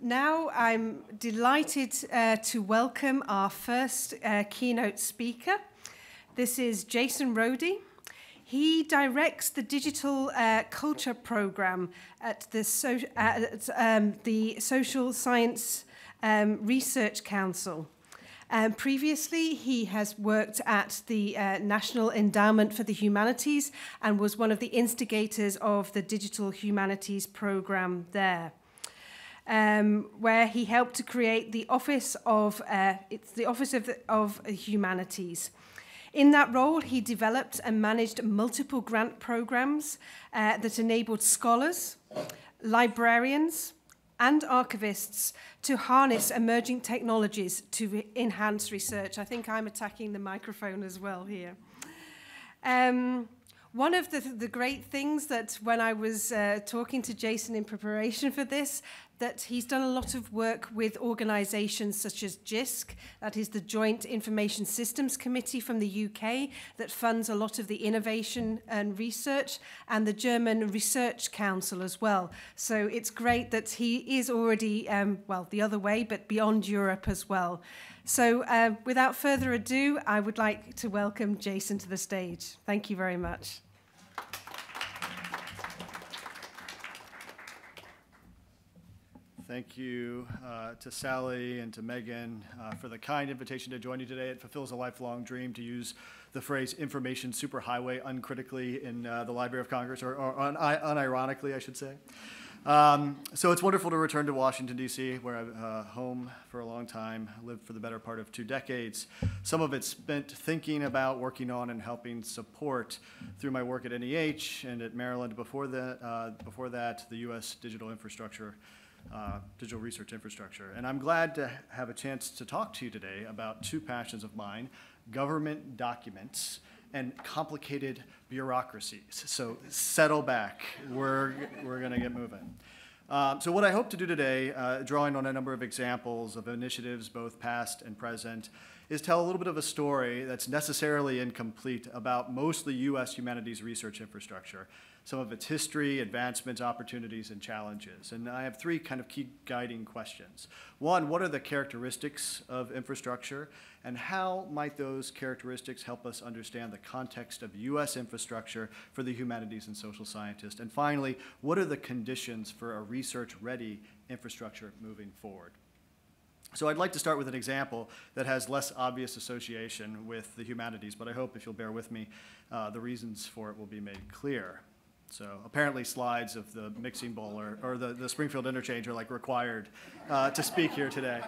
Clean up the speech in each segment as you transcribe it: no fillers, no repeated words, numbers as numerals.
Now I'm delighted to welcome our first keynote speaker. This is Jason Rohde. He directs the Digital Culture Program at the Social Science Research Council. Previously, he has worked at the National Endowment for the Humanities and was one of the instigators of the Digital Humanities program there, where he helped to create the Office of Humanities. In that role, he developed and managed multiple grant programs that enabled scholars, librarians, and archivists to harness emerging technologies to enhance research. I think I'm attacking the microphone as well here. One of the great things that when I was talking to Jason in preparation for this, that he's done a lot of work with organizations such as JISC, that is the Joint Information Systems Committee from the UK, that funds a lot of the innovation and research, and the German Research Council as well. So it's great that he is already, well, the other way, but beyond Europe as well. So without further ado, I would like to welcome Jason to the stage. Thank you very much. Thank you to Sally and to Megan for the kind invitation to join you today. It fulfills a lifelong dream to use the phrase information superhighway uncritically in the Library of Congress, or unironically, I should say. So it's wonderful to return to Washington, D.C., where I've home for a long time, lived for the better part of 2 decades. Some of it spent thinking about, working on, and helping support through my work at NEH and at Maryland. Before that, the U.S. digital infrastructure, digital research infrastructure. And I'm glad to have a chance to talk to you today about 2 passions of mine: government documents and complicated bureaucracies. So settle back, we're gonna get moving. So what I hope to do today, drawing on a number of examples of initiatives, both past and present, is tell a little bit of a story that's necessarily incomplete about mostly U.S. humanities research infrastructure, some of its history, advancements, opportunities, and challenges. And I have 3 kind of key guiding questions. 1, what are the characteristics of infrastructure, and how might those characteristics help us understand the context of U.S. infrastructure for the humanities and social scientists? And finally, what are the conditions for a research-ready infrastructure moving forward? So I'd like to start with an example that has less obvious association with the humanities, but I hope, if you'll bear with me, the reasons for it will be made clear. So apparently slides of the mixing bowl or the Springfield interchange are like required to speak here today.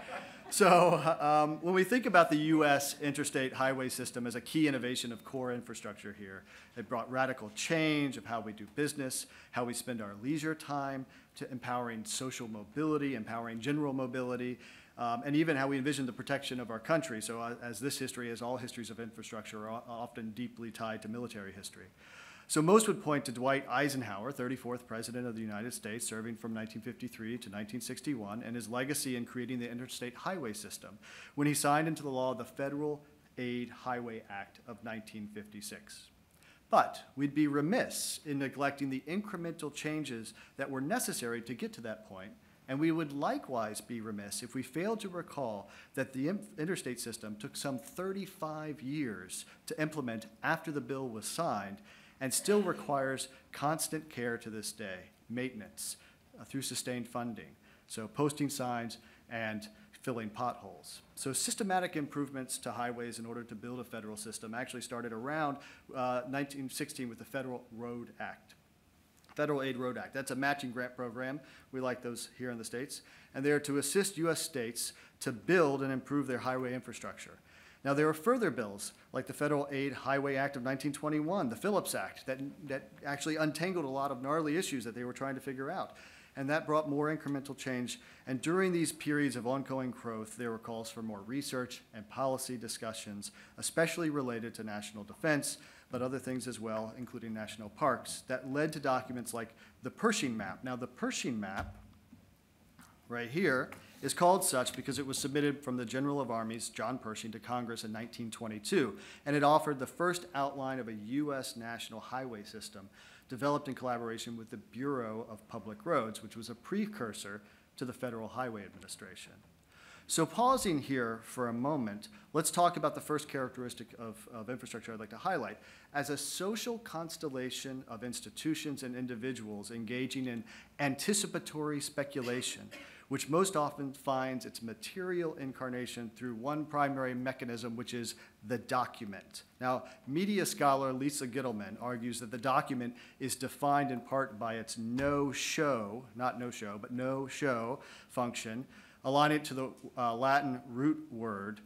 So when we think about the U.S. interstate highway system as a key innovation of core infrastructure here, it brought radical change of how we do business, how we spend our leisure time, to empowering social mobility, empowering general mobility, and even how we envision the protection of our country. So as this history, as all histories of infrastructure, are often deeply tied to military history. So most would point to Dwight Eisenhower, 34th President of the United States, serving from 1953 to 1961, and his legacy in creating the interstate highway system, when he signed into the law the Federal Aid Highway Act of 1956. But we'd be remiss in neglecting the incremental changes that were necessary to get to that point, and we would likewise be remiss if we failed to recall that the interstate system took some 35 years to implement after the bill was signed, and still requires constant care to this day, maintenance through sustained funding, so posting signs and filling potholes. So systematic improvements to highways in order to build a federal system actually started around 1916 with the Federal Road Act. Federal Aid Road Act. That's a matching grant program. We like those here in the States. And they're to assist U.S. states to build and improve their highway infrastructure. Now, there are further bills, like the Federal Aid Highway Act of 1921, the Phillips Act, that actually untangled a lot of gnarly issues that they were trying to figure out. And that brought more incremental change. And during these periods of ongoing growth, there were calls for more research and policy discussions, especially related to national defense, but other things as well, including national parks, that led to documents like the Pershing Map. Now, the Pershing Map, right here, is called such because it was submitted from the General of Armies, John Pershing, to Congress in 1922, and it offered the first outline of a U.S. national highway system developed in collaboration with the Bureau of Public Roads, which was a precursor to the Federal Highway Administration. So pausing here for a moment, let's talk about the first characteristic of infrastructure I'd like to highlight. As a social constellation of institutions and individuals engaging in anticipatory speculation, which most often finds its material incarnation through one primary mechanism, which is the document. Now, media scholar Lisa Gittleman argues that the document is defined in part by its no-show, not no-show, but no-show function, align it to the Latin root word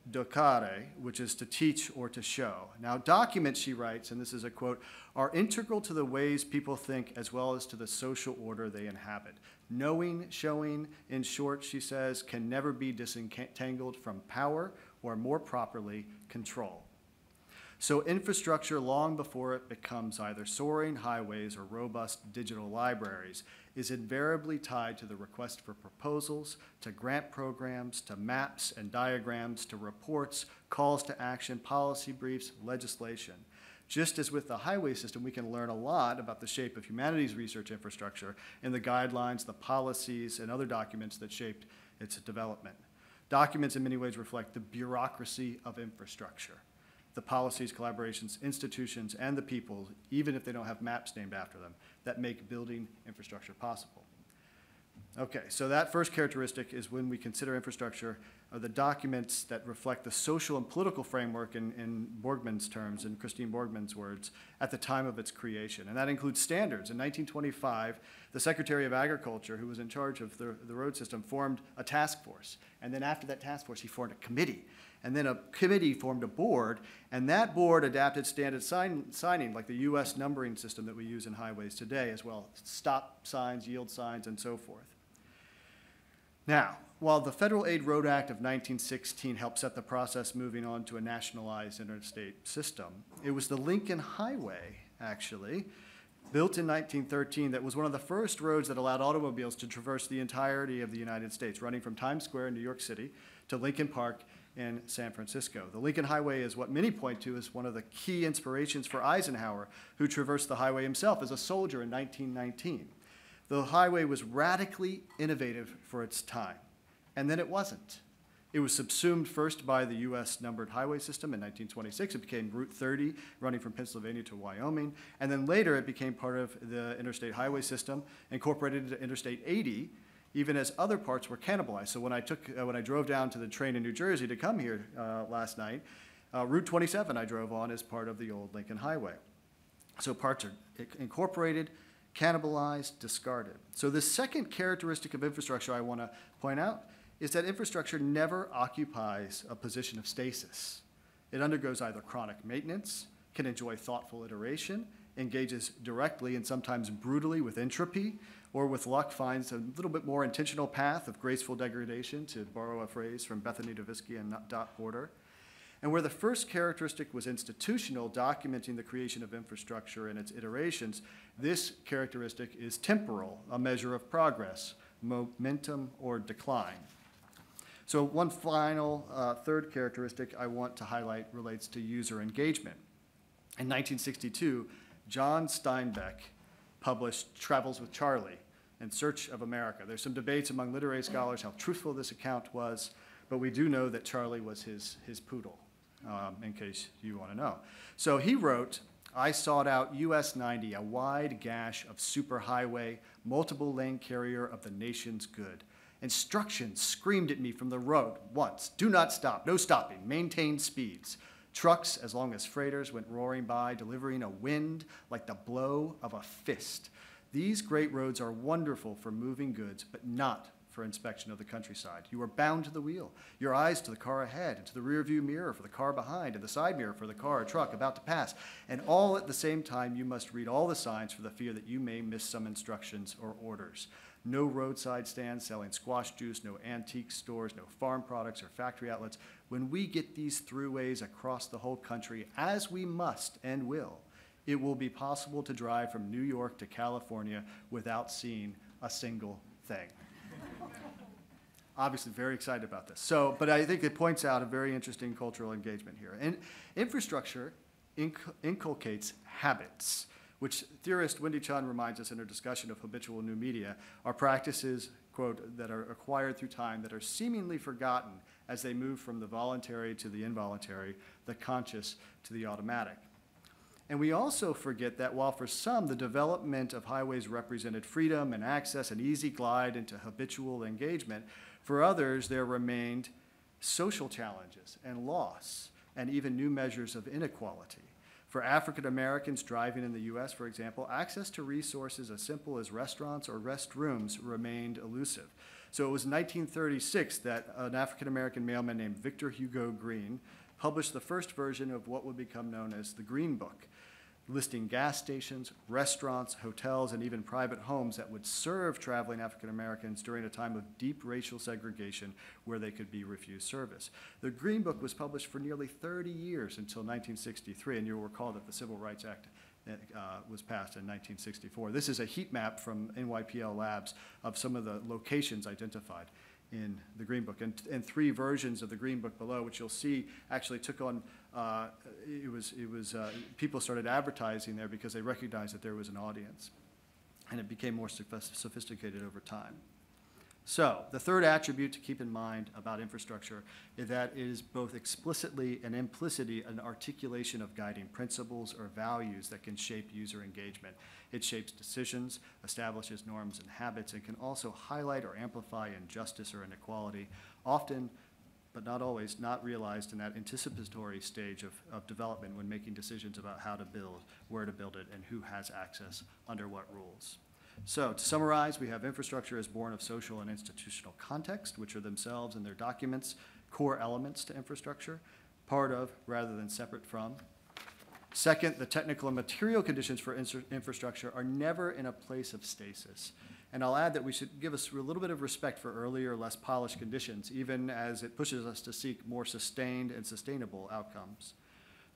docere, which is to teach or to show. Now, documents, she writes, and this is a quote, are integral to the ways people think as well as to the social order they inhabit. Knowing, showing, in short, she says, can never be disentangled from power or, more properly, control. So infrastructure, long before it becomes either soaring highways or robust digital libraries, is invariably tied to the request for proposals, to grant programs, to maps and diagrams, to reports, calls to action, policy briefs, legislation. Just as with the highway system, we can learn a lot about the shape of humanities research infrastructure in the guidelines, the policies, and other documents that shaped its development. Documents in many ways reflect the bureaucracy of infrastructure. The policies, collaborations, institutions, and the people, even if they don't have maps named after them, that make building infrastructure possible. Okay, so that first characteristic is when we consider infrastructure are the documents that reflect the social and political framework in Borgman's terms, in Christine Borgman's words, at the time of its creation. And that includes standards. In 1925, the Secretary of Agriculture, who was in charge of the road system, formed a task force. And then after that task force, he formed a committee. And then a committee formed a board, and that board adapted standard signing, like the US numbering system that we use in highways today, as well, stop signs, yield signs, and so forth. Now, while the Federal Aid Road Act of 1916 helped set the process moving on to a nationalized interstate system, it was the Lincoln Highway, actually, built in 1913, that was one of the first roads that allowed automobiles to traverse the entirety of the United States, running from Times Square in New York City to Lincoln Park in San Francisco. The Lincoln Highway is what many point to as one of the key inspirations for Eisenhower, who traversed the highway himself as a soldier in 1919. The highway was radically innovative for its time, and then it wasn't. It was subsumed first by the US numbered highway system in 1926. It became Route 30, running from Pennsylvania to Wyoming, and then later it became part of the interstate highway system, incorporated into Interstate 80, even as other parts were cannibalized. So when I drove down to the train in New Jersey to come here last night, Route 27 I drove on as part of the old Lincoln Highway. So parts are incorporated, cannibalized, discarded. So the second characteristic of infrastructure I want to point out is that infrastructure never occupies a position of stasis. It undergoes either chronic maintenance, can enjoy thoughtful iteration, engages directly and sometimes brutally with entropy, or with luck finds a little bit more intentional path of graceful degradation, to borrow a phrase from Bethany Dovisky and Dot Porter. And where the first characteristic was institutional, documenting the creation of infrastructure and its iterations, this characteristic is temporal, a measure of progress, momentum, or decline. So one final third characteristic I want to highlight relates to user engagement. In 1962, John Steinbeck published Travels with Charlie, In Search of America. There's some debates among literary scholars how truthful this account was, but we do know that Charlie was his poodle, in case you want to know. So he wrote, I sought out US 90, a wide gash of superhighway, multiple lane carrier of the nation's good. Instructions screamed at me from the road once, do not stop, no stopping, maintain speeds. Trucks, as long as freighters, went roaring by, delivering a wind like the blow of a fist. These great roads are wonderful for moving goods, but not for inspection of the countryside. You are bound to the wheel, your eyes to the car ahead, and to the rear view mirror for the car behind, and the side mirror for the car or truck about to pass. And all at the same time, you must read all the signs for the fear that you may miss some instructions or orders. No roadside stands selling squash juice, no antique stores, no farm products or factory outlets. When we get these throughways across the whole country, as we must and will, it will be possible to drive from New York to California without seeing a single thing. Obviously very excited about this. But I think it points out a very interesting cultural engagement here. And infrastructure inculcates habits. which theorist Wendy Chun reminds us in her discussion of habitual new media, are practices, quote, that are acquired through time that are seemingly forgotten as they move from the voluntary to the involuntary, the conscious to the automatic. And we also forget that while for some the development of highways represented freedom and access and easy glide into habitual engagement, for others there remained social challenges and loss and even new measures of inequality. For African Americans driving in the US, for example, access to resources as simple as restaurants or restrooms remained elusive. So it was in 1936 that an African American mailman named Victor Hugo Green published the first version of what would become known as the Green Book, listing gas stations, restaurants, hotels, and even private homes that would serve traveling African Americans during a time of deep racial segregation where they could be refused service. The Green Book was published for nearly 30 years until 1963, and you'll recall that the Civil Rights Act was passed in 1964. This is a heat map from NYPL Labs of some of the locations identified in the Green Book, and three versions of the Green Book below, which you'll see actually took on, people started advertising there because they recognized that there was an audience, and it became more sophisticated over time. So the third attribute to keep in mind about infrastructure is that it is both explicitly and implicitly an articulation of guiding principles or values that can shape user engagement. It shapes decisions, establishes norms and habits, and can also highlight or amplify injustice or inequality, often, but not always, not realized in that anticipatory stage of development when making decisions about how to build, where to build it, and who has access under what rules. So to summarize, we have infrastructure as born of social and institutional context, which are themselves and their documents core elements to infrastructure, part of rather than separate from. Second, the technical and material conditions for infrastructure are never in a place of stasis. And I'll add that we should give us a little bit of respect for earlier, less polished conditions, even as it pushes us to seek more sustained and sustainable outcomes.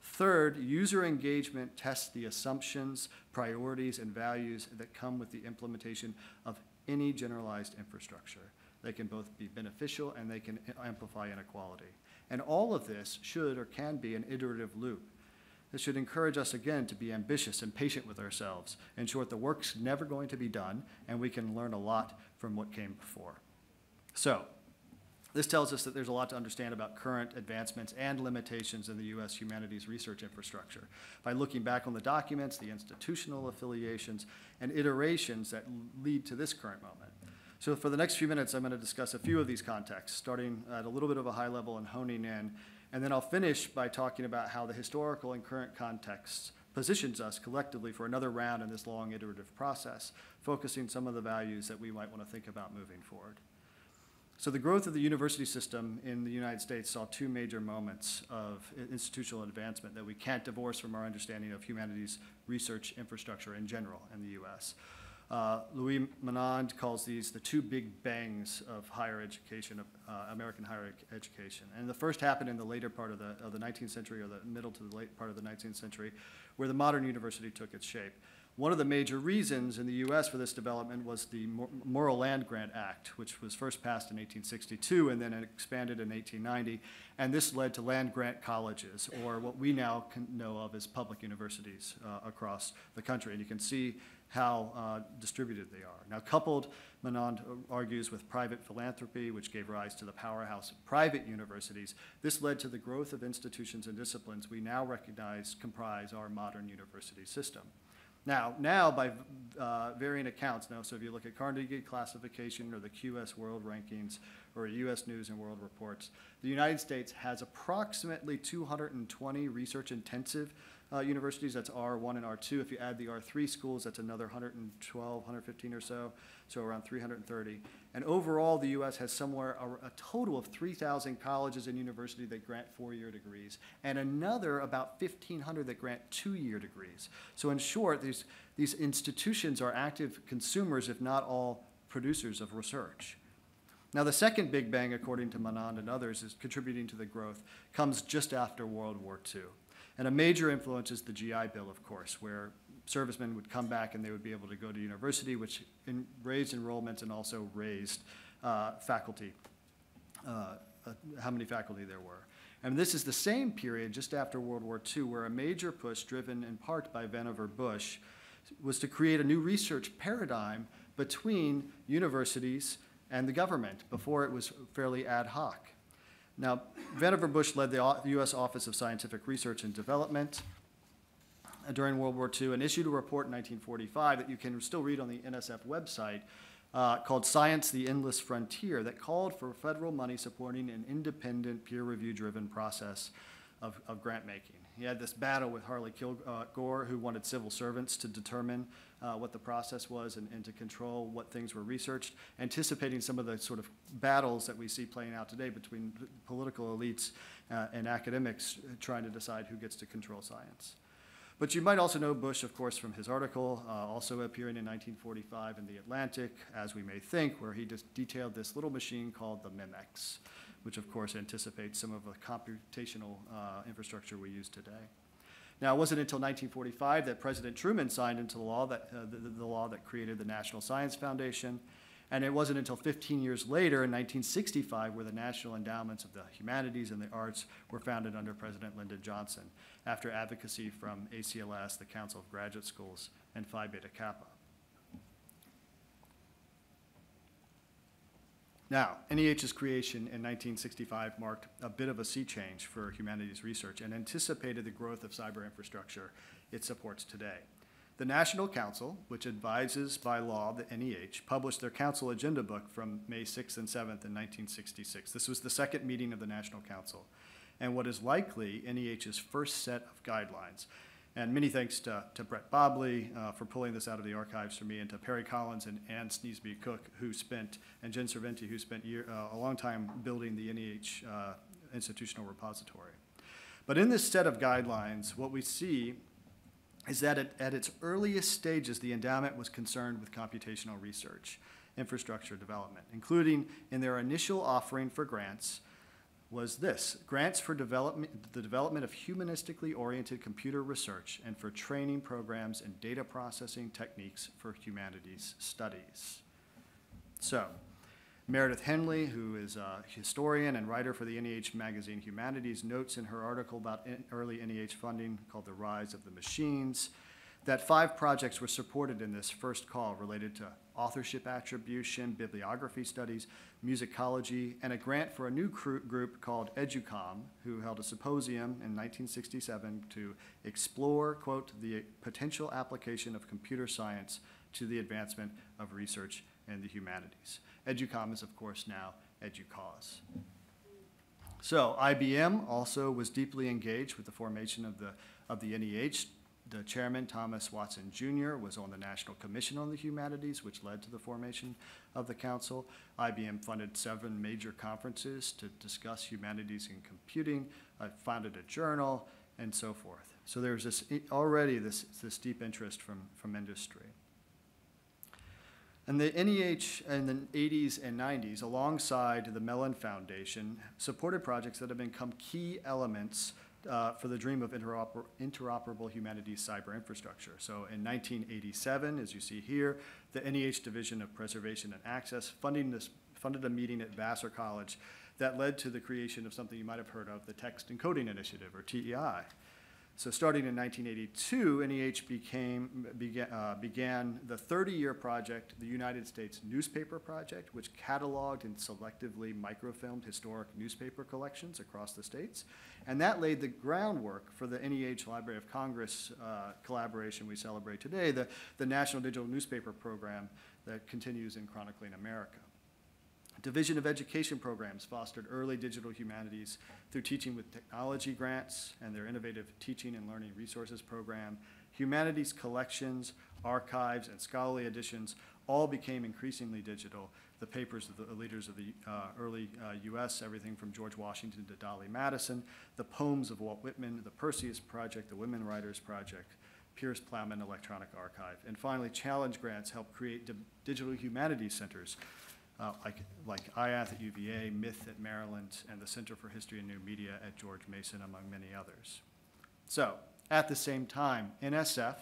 Third, user engagement tests the assumptions, priorities, and values that come with the implementation of any generalized infrastructure. They can both be beneficial and they can amplify inequality. And all of this should or can be an iterative loop. This should encourage us, again, to be ambitious and patient with ourselves. In short, the work's never going to be done, and we can learn a lot from what came before. So, this tells us that there's a lot to understand about current advancements and limitations in the U.S. humanities research infrastructure by looking back on the documents, the institutional affiliations, and iterations that lead to this current moment. So for the next few minutes, I'm going to discuss a few of these contexts, starting at a little bit of a high level and honing in, and then I'll finish by talking about how the historical and current context positions us collectively for another round in this long iterative process, focusing some of the values that we might want to think about moving forward. So the growth of the university system in the United States saw two major moments of institutional advancement that we can't divorce from our understanding of humanities research infrastructure in general in the US. Louis Menand calls these the two big bangs of higher education, American higher education. And the first happened in the later part of the 19th century, or the middle to the late part of the 19th century, where the modern university took its shape. One of the major reasons in the U.S. for this development was the Morrill Land Grant Act, which was first passed in 1862 and then expanded in 1890. And this led to land grant colleges, or what we now know of as public universities across the country. And you can see how distributed they are. Now, coupled, Menand argues, with private philanthropy, which gave rise to the powerhouse of private universities, this led to the growth of institutions and disciplines we now recognize comprise our modern university system. Now by varying accounts, so if you look at Carnegie classification or the QS World Rankings or US News and World Reports, the United States has approximately 220 research-intensive universities. That's R1 and R2. If you add the R3 schools, that's another 112, 115 or so around 330. And overall, the U.S. has somewhere a total of 3,000 colleges and universities that grant 4-year degrees, and another about 1,500 that grant 2-year degrees. So in short, these institutions are active consumers, if not all producers of research. Now, the second big bang, according to Menand and others, is contributing to the growth, comes just after World War II. And a major influence is the GI Bill, of course, where servicemen would come back and they would be able to go to university, which raised enrollment and also raised faculty, how many faculty there were. And this is the same period just after World War II where a major push driven in part by Vannevar Bush was to create a new research paradigm between universities and the government. Before, it was fairly ad hoc. Now, Vannevar Bush led the U.S. Office of Scientific Research and Development during World War II and issued a report in 1945 that you can still read on the NSF website called Science, the Endless Frontier, that called for federal money supporting an independent, peer-review-driven process of grant making. He had this battle with Harley Kilgore, who wanted civil servants to determine what the process was and to control what things were researched, anticipating some of the sort of battles that we see playing out today between political elites and academics trying to decide who gets to control science. But you might also know Bush, of course, from his article, also appearing in 1945 in The Atlantic, As We May Think, where he just detailed this little machine called the Memex, which of course anticipates some of the computational infrastructure we use today. Now, it wasn't until 1945 that President Truman signed into law the law that created the National Science Foundation, and it wasn't until 15 years later, in 1965, where the National Endowments of the Humanities and the Arts were founded under President Lyndon Johnson, after advocacy from ACLS, the Council of Graduate Schools, and Phi Beta Kappa. Now, NEH's creation in 1965 marked a bit of a sea change for humanities research and anticipated the growth of cyber infrastructure it supports today. The National Council, which advises by law the NEH, published their council agenda book from May 6th and 7th in 1966. This was the second meeting of the National Council, and what is likely NEH's first set of guidelines. And many thanks to Brett Bobley for pulling this out of the archives for me, and to Perry Collins and Ann Sneesby Cook, and Jen Cerventi, who spent a long time building the NEH institutional repository. But in this set of guidelines, what we see is that at its earliest stages, the endowment was concerned with computational research, infrastructure development, including in their initial offering for grants was this: grants for the development of humanistically oriented computer research and for training programs and data processing techniques for humanities studies. So, Meredith Henley, who is a historian and writer for the NEH magazine Humanities, notes in her article about early NEH funding called The Rise of the Machines that 5 projects were supported in this first call related to authorship attribution, bibliography studies, musicology, and a grant for a new group called EduCom, who held a symposium in 1967 to explore, quote, the potential application of computer science to the advancement of research in the humanities. EduCom is, of course, now EduCause. So IBM also was deeply engaged with the formation of the NEH. The chairman, Thomas Watson Jr., was on the National Commission on the Humanities, which led to the formation of the council. IBM funded 7 major conferences to discuss humanities and computing, founded a journal, and so forth. So there's already this deep interest from industry. And the NEH in the 80s and 90s, alongside the Mellon Foundation, supported projects that have become key elements for the dream of interoperable humanities cyber infrastructure. So in 1987, as you see here, the NEH Division of Preservation and Access funded a meeting at Vassar College that led to the creation of something you might have heard of, the Text Encoding Initiative, or TEI. So starting in 1982, NEH began the 30-year project, the United States Newspaper Project, which cataloged and selectively microfilmed historic newspaper collections across the states. And that laid the groundwork for the NEH Library of Congress collaboration we celebrate today, the National Digital Newspaper Program that continues in Chronicling America. Division of Education programs fostered early digital humanities through Teaching with Technology grants and their innovative Teaching and Learning Resources program. Humanities collections, archives, and scholarly editions all became increasingly digital. The papers of the leaders of the early US, everything from George Washington to Dolly Madison, the poems of Walt Whitman, the Perseus Project, the Women Writers Project, Pierce Plowman Electronic Archive. And finally, challenge grants helped create digital humanities centers like IATH at UVA, MITH at Maryland, and the Center for History and New Media at George Mason, among many others. So, at the same time, NSF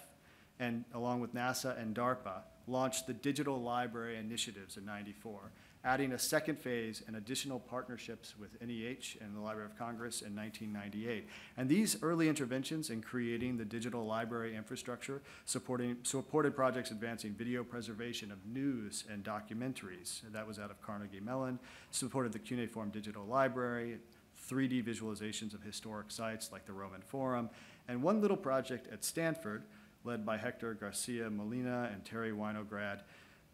and along with NASA and DARPA, launched the Digital Library Initiatives in '94, adding a second phase and additional partnerships with NEH and the Library of Congress in 1998. And these early interventions in creating the digital library infrastructure supported projects advancing video preservation of news and documentaries. That was out of Carnegie Mellon, supported the cuneiform digital library, 3D visualizations of historic sites like the Roman Forum, and one little project at Stanford, led by Hector Garcia Molina and Terry Winograd,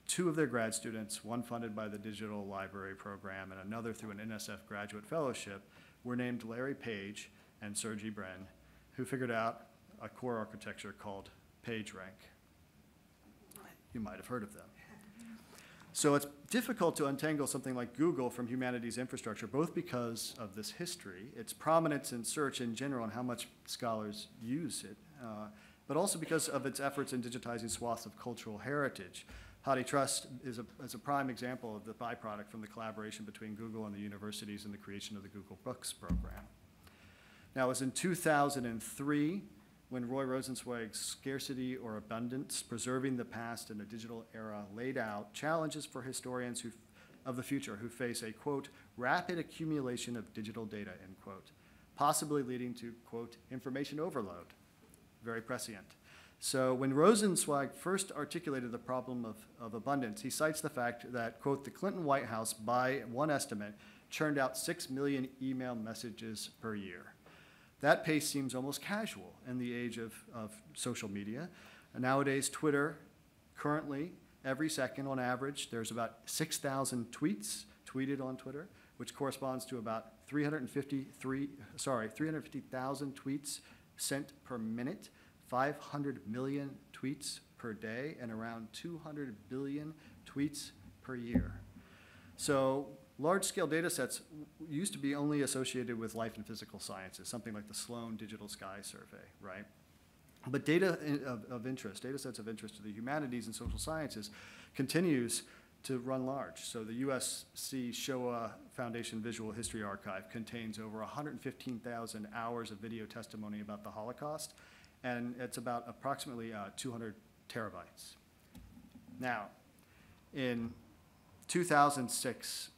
two of their grad students, one funded by the Digital Library Program and another through an NSF graduate fellowship, were named Larry Page and Sergey Brin, who figured out a core architecture called PageRank. You might have heard of them. So it's difficult to untangle something like Google from humanities infrastructure, both because of this history, its prominence in search in general, and how much scholars use it, but also because of its efforts in digitizing swaths of cultural heritage. HathiTrust is a prime example of the byproduct from the collaboration between Google and the universities in the creation of the Google Books program. Now, it was in 2003 when Roy Rosenzweig's Scarcity or Abundance, Preserving the Past in a Digital Era laid out challenges for historians of the future who face a, quote, rapid accumulation of digital data, end quote, possibly leading to, quote, information overload, very prescient. So when Rosenzweig first articulated the problem of abundance, he cites the fact that, quote, the Clinton White House, by one estimate, churned out 6 million email messages per year. That pace seems almost casual in the age of social media. And nowadays, Twitter, currently, every second on average, there's about 6,000 tweets tweeted on Twitter, which corresponds to about 350,000 tweets sent per minute, 500 million tweets per day, and around 200 billion tweets per year. So large-scale data sets used to be only associated with life and physical sciences, something like the Sloan Digital Sky Survey, right? But data of interest, data sets of interest to the humanities and social sciences continues to run large. So the USC Shoah Foundation Visual History Archive contains over 115,000 hours of video testimony about the Holocaust, and it's about approximately 200 terabytes. Now, in 2006,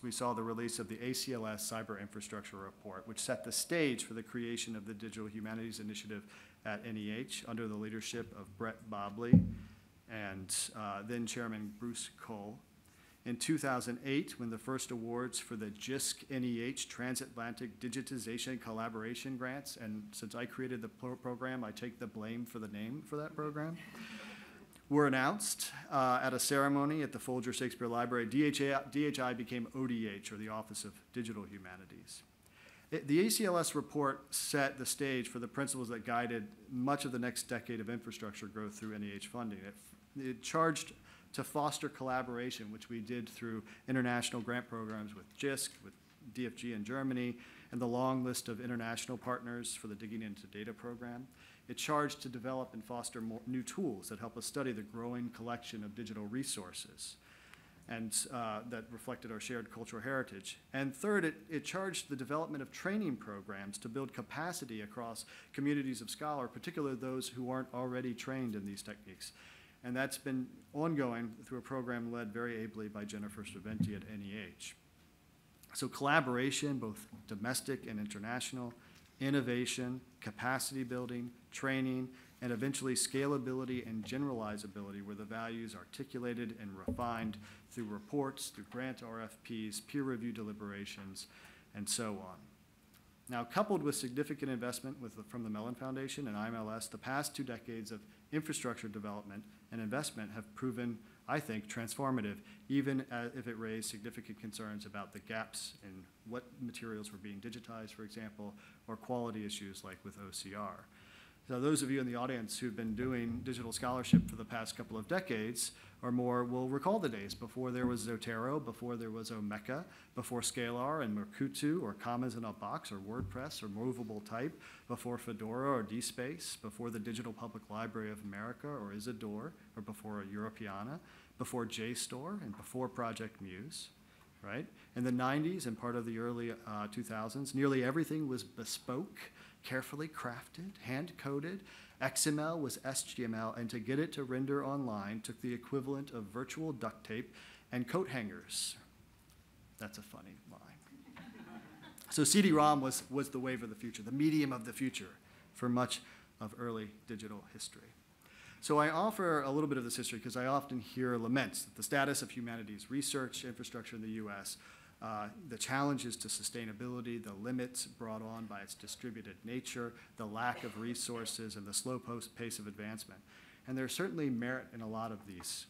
we saw the release of the ACLS Cyber Infrastructure Report, which set the stage for the creation of the Digital Humanities Initiative at NEH under the leadership of Brett Bobley and then Chairman Bruce Cole. In 2008, when the first awards for the JISC NEH Transatlantic Digitization Collaboration Grants, and since I created the program, I take the blame for the name for that program, were announced at a ceremony at the Folger Shakespeare Library. DHI became ODH, or the Office of Digital Humanities. The ACLS report set the stage for the principles that guided much of the next decade of infrastructure growth through NEH funding. It charged to foster collaboration, which we did through international grant programs with JISC, with DFG in Germany, and the long list of international partners for the Digging Into Data program. It charged to develop and foster more new tools that help us study the growing collection of digital resources and that reflected our shared cultural heritage. And third, it charged the development of training programs to build capacity across communities of scholars, particularly those who aren't already trained in these techniques. And that's been ongoing through a program led very ably by Jennifer Cerventi at NEH. So collaboration, both domestic and international, innovation, capacity building, training, and eventually scalability and generalizability were the values articulated and refined through reports, through grant RFPs, peer review deliberations, and so on. Now, coupled with significant investment from the Mellon Foundation and IMLS, the past 2 decades of infrastructure development and investment have proven, I think, transformative, even if it raised significant concerns about the gaps in what materials were being digitized, for example, or quality issues like with OCR. So those of you in the audience who've been doing digital scholarship for the past couple of decades or more will recall the days before there was Zotero, before there was Omeka, before Scalar and Micucci, or Commas in a Box, or WordPress, or Movable Type, before Fedora or DSpace, before the Digital Public Library of America, or Isidore, or before Europeana, before JSTOR, and before Project Muse. right? In the 90s and part of the early 2000s, nearly everything was bespoke, carefully crafted, hand-coded. XML was SGML, and to get it to render online took the equivalent of virtual duct tape and coat hangers. That's a funny line. So CD-ROM was the wave of the future, the medium of the future for much of early digital history. So I offer a little bit of this history because I often hear laments that the status of humanities research infrastructure in the US, the challenges to sustainability, the limits brought on by its distributed nature, the lack of resources, and the slow pace of advancement. And there's certainly merit in a lot of these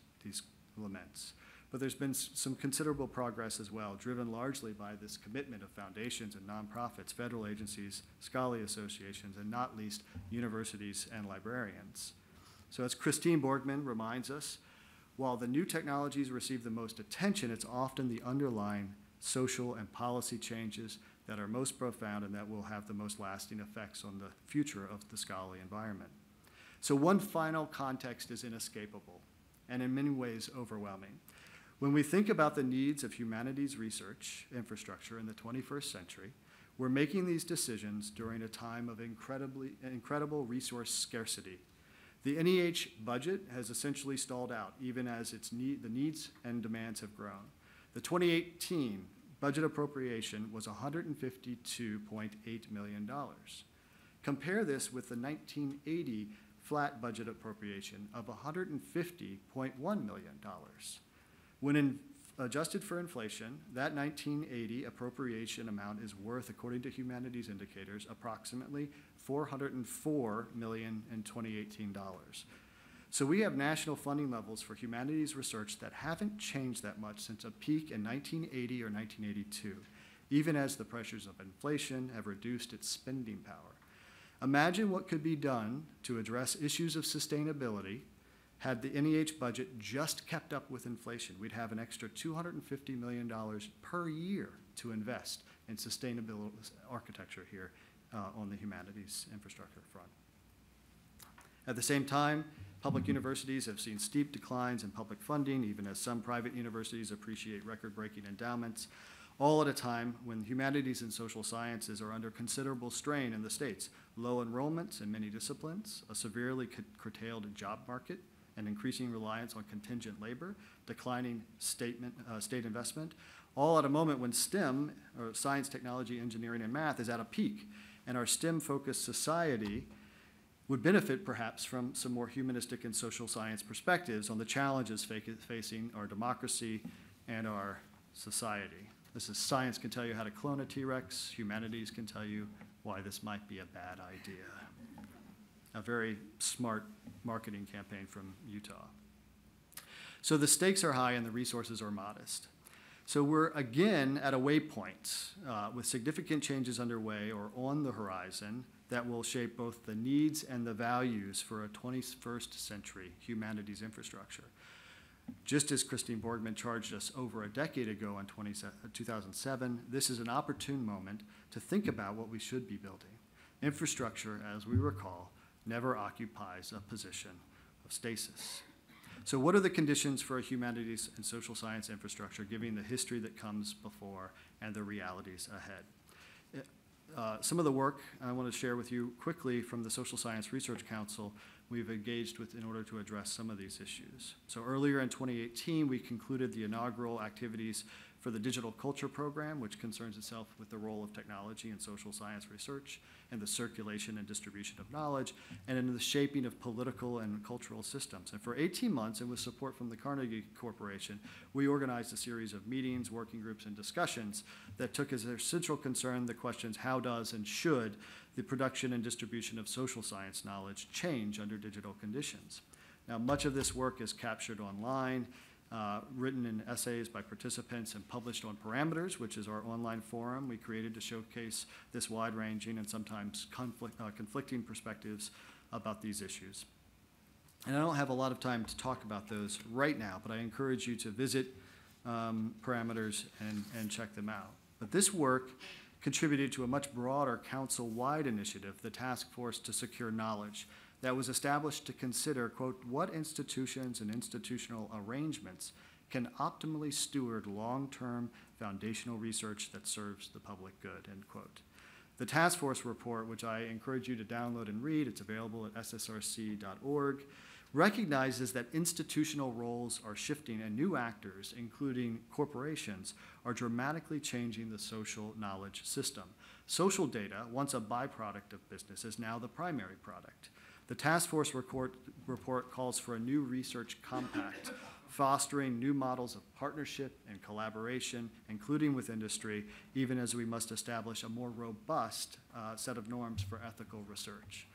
laments. But there's been some considerable progress as well, driven largely by this commitment of foundations and nonprofits, federal agencies, scholarly associations, and not least universities and librarians. So as Christine Borgman reminds us, while the new technologies receive the most attention, it's often the underlying social and policy changes that are most profound and that will have the most lasting effects on the future of the scholarly environment. So one final context is inescapable and in many ways overwhelming. When we think about the needs of humanities research infrastructure in the 21st century, we're making these decisions during a time of incredible resource scarcity. The NEH budget has essentially stalled out, even as the needs and demands have grown. The 2018 budget appropriation was $152.8 million. Compare this with the 1980 flat budget appropriation of $150.1 million. When adjusted for inflation, that 1980 appropriation amount is worth, according to humanities indicators, approximately $404 million in 2018 dollars. So we have national funding levels for humanities research that haven't changed that much since a peak in 1980 or 1982, even as the pressures of inflation have reduced its spending power. Imagine what could be done to address issues of sustainability had the NEH budget just kept up with inflation. We'd have an extra $250 million per year to invest in sustainable architecture here on the humanities infrastructure front. At the same time, public universities have seen steep declines in public funding, even as some private universities appreciate record-breaking endowments, all at a time when humanities and social sciences are under considerable strain in the States. Low enrollments in many disciplines, a severely curtailed job market, and increasing reliance on contingent labor, declining state investment, all at a moment when STEM, or science, technology, engineering, and math, is at a peak. And our STEM-focused society would benefit perhaps from some more humanistic and social science perspectives on the challenges facing our democracy and our society. This is Science Can Tell You How to Clone a T-Rex. Humanities can tell you why this might be a bad idea. A very smart marketing campaign from Utah. So the stakes are high and the resources are modest. So we're again at a waypoint with significant changes underway or on the horizon that will shape both the needs and the values for a 21st century humanities infrastructure. Just as Christine Borgman charged us over a decade ago in 2007, this is an opportune moment to think about what we should be building. Infrastructure, as we recall, never occupies a position of stasis. So what are the conditions for a humanities and social science infrastructure, given the history that comes before and the realities ahead? Some of the work I want to share with you quickly from the Social Science Research Council we've engaged with in order to address some of these issues. So earlier in 2018, we concluded the inaugural activities for the Digital Culture Program, which concerns itself with the role of technology in social science research and the circulation and distribution of knowledge, and in the shaping of political and cultural systems. And for 18 months, and with support from the Carnegie Corporation, we organized a series of meetings, working groups, and discussions that took as their central concern the questions: how does and should the production and distribution of social science knowledge change under digital conditions? Now, much of this work is captured online, written in essays by participants and published on Parameters, which is our online forum we created to showcase this wide-ranging and sometimes conflicting perspectives about these issues. And I don't have a lot of time to talk about those right now, but I encourage you to visit Parameters and check them out. But this work contributed to a much broader council-wide initiative, the Task Force to Secure Knowledge, that was established to consider, quote, what institutions and institutional arrangements can optimally steward long-term foundational research that serves the public good, end quote. The task force report, which I encourage you to download and read, it's available at ssrc.org, recognizes that institutional roles are shifting and new actors, including corporations, are dramatically changing the social knowledge system. Social data, once a byproduct of business, is now the primary product. The task force report calls for a new research compact, fostering new models of partnership and collaboration, including with industry, even as we must establish a more robust set of norms for ethical research.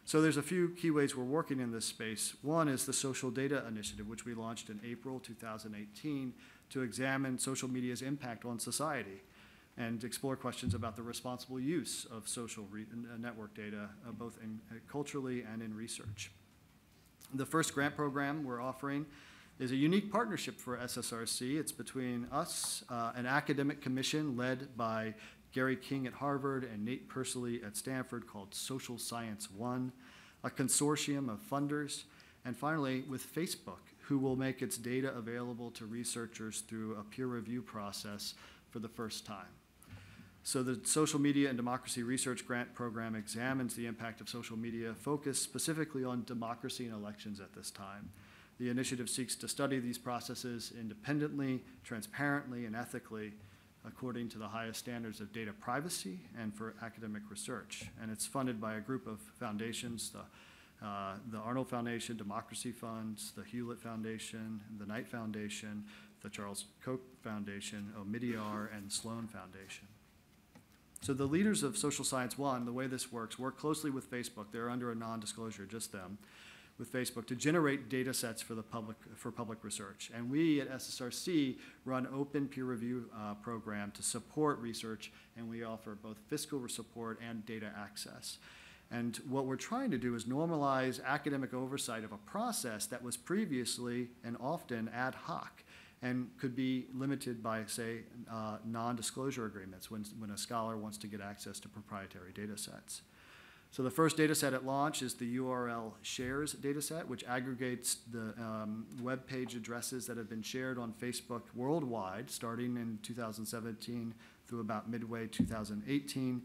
So there's a few key ways we're working in this space. One is the Social Data Initiative, which we launched in April 2018 to examine social media's impact on society and explore questions about the responsible use of social network data, both culturally and in research. The first grant program we're offering is a unique partnership for SSRC. It's between us, an academic commission led by Gary King at Harvard and Nate Persley at Stanford called Social Science One, a consortium of funders, and finally with Facebook, who will make its data available to researchers through a peer review process for the first time. So the Social Media and Democracy Research Grant Program examines the impact of social media, focused specifically on democracy and elections at this time. The initiative seeks to study these processes independently, transparently, and ethically, according to the highest standards of data privacy and for academic research. And it's funded by a group of foundations, the Arnold Foundation, Democracy Funds, the Hewlett Foundation, the Knight Foundation, the Charles Koch Foundation, Omidyar, and Sloan Foundation. So the leaders of Social Science One, the way this works, work closely with Facebook. They're under a non-disclosure, just them, with Facebook to generate data sets for public research. And we at SSRC run open peer review program to support research, and we offer both fiscal support and data access. And what we're trying to do is normalize academic oversight of a process that was previously and often ad hoc and could be limited by, say, non-disclosure agreements when a scholar wants to get access to proprietary data sets. So the first data set at launch is the URL shares data set, which aggregates the web page addresses that have been shared on Facebook worldwide, starting in 2017 through about midway 2018.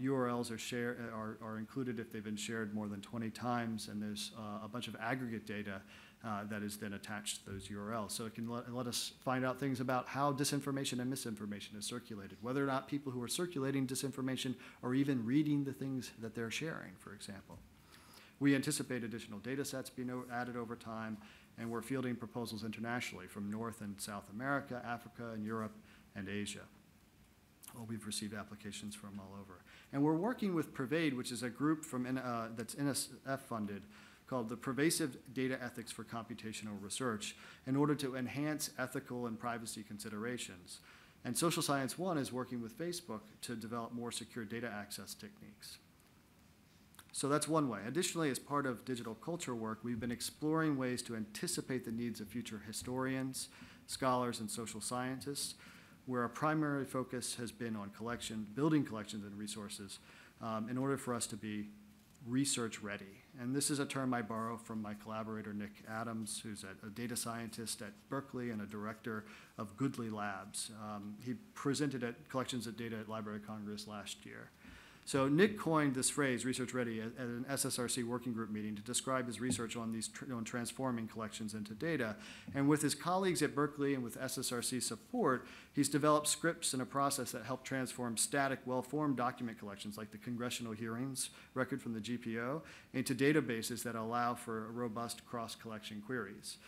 URLs are included if they've been shared more than 20 times, and there's a bunch of aggregate data that is then attached to those URLs. So it can let us find out things about how disinformation and misinformation is circulated, whether or not people who are circulating disinformation are even reading the things that they're sharing, for example. We anticipate additional data sets being added over time, and we're fielding proposals internationally from North and South America, Africa, and Europe, and Asia. Well, we've received applications from all over. And we're working with Pervade, which is a group from that's NSF funded, called the Pervasive Data Ethics for Computational Research, in order to enhance ethical and privacy considerations. And Social Science One is working with Facebook to develop more secure data access techniques. So that's one way. Additionally, as part of digital culture work, we've been exploring ways to anticipate the needs of future historians, scholars, and social scientists, where our primary focus has been on building collections and resources in order for us to be research ready. And this is a term I borrow from my collaborator, Nick Adams, who's a data scientist at Berkeley and a director of Goodley Labs. He presented at Collections at Data at Library of Congress last year. So Nick coined this phrase, research ready, at an SSRC working group meeting to describe his research on on transforming collections into data. And with his colleagues at Berkeley and with SSRC support, he's developed scripts and a process that help transform static, well-formed document collections like the congressional hearings record from the GPO into databases that allow for robust cross-collection queries.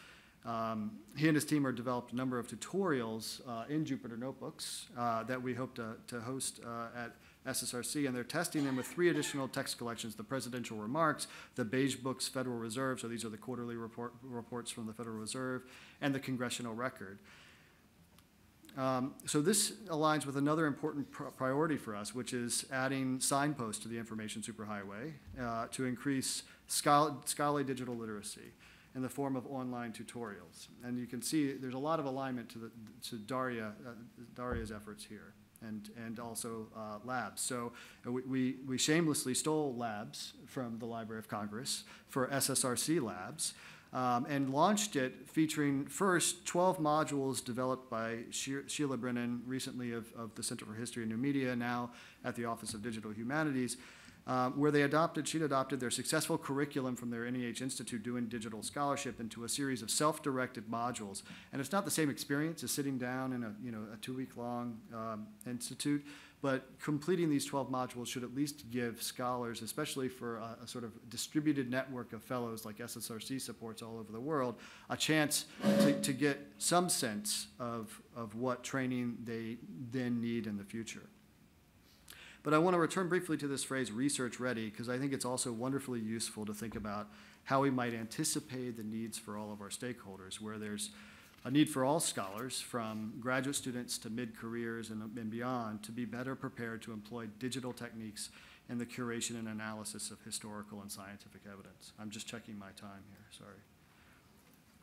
He and his team have developed a number of tutorials in Jupyter Notebooks that we hope to host at SSRC, and they're testing them with 3 additional text collections: the presidential remarks, the Beige Books Federal Reserve, so these are the quarterly reports from the Federal Reserve, and the congressional record. So this aligns with another important priority for us, which is adding signposts to the information superhighway to increase scholarly digital literacy in the form of online tutorials. And you can see there's a lot of alignment to DARIAH's efforts here. And also labs. So we shamelessly stole labs from the Library of Congress for SSRC labs. and launched it featuring first 12 modules developed by Sheila Brennan, recently of the Center for History and New Media, now at the Office of Digital Humanities, where she'd adopted their successful curriculum from their NEH Institute doing digital scholarship into a series of self-directed modules. And it's not the same experience as sitting down in a 2-week-long institute, but completing these 12 modules should at least give scholars, especially for a sort of distributed network of fellows like SSRC supports all over the world, a chance to get some sense of what training they then need in the future. But I want to return briefly to this phrase, research ready, because I think it's also wonderfully useful to think about how we might anticipate the needs for all of our stakeholders, where there's a need for all scholars, from graduate students to mid-careers and beyond, to be better prepared to employ digital techniques in the curation and analysis of historical and scientific evidence. I'm just checking my time here, sorry.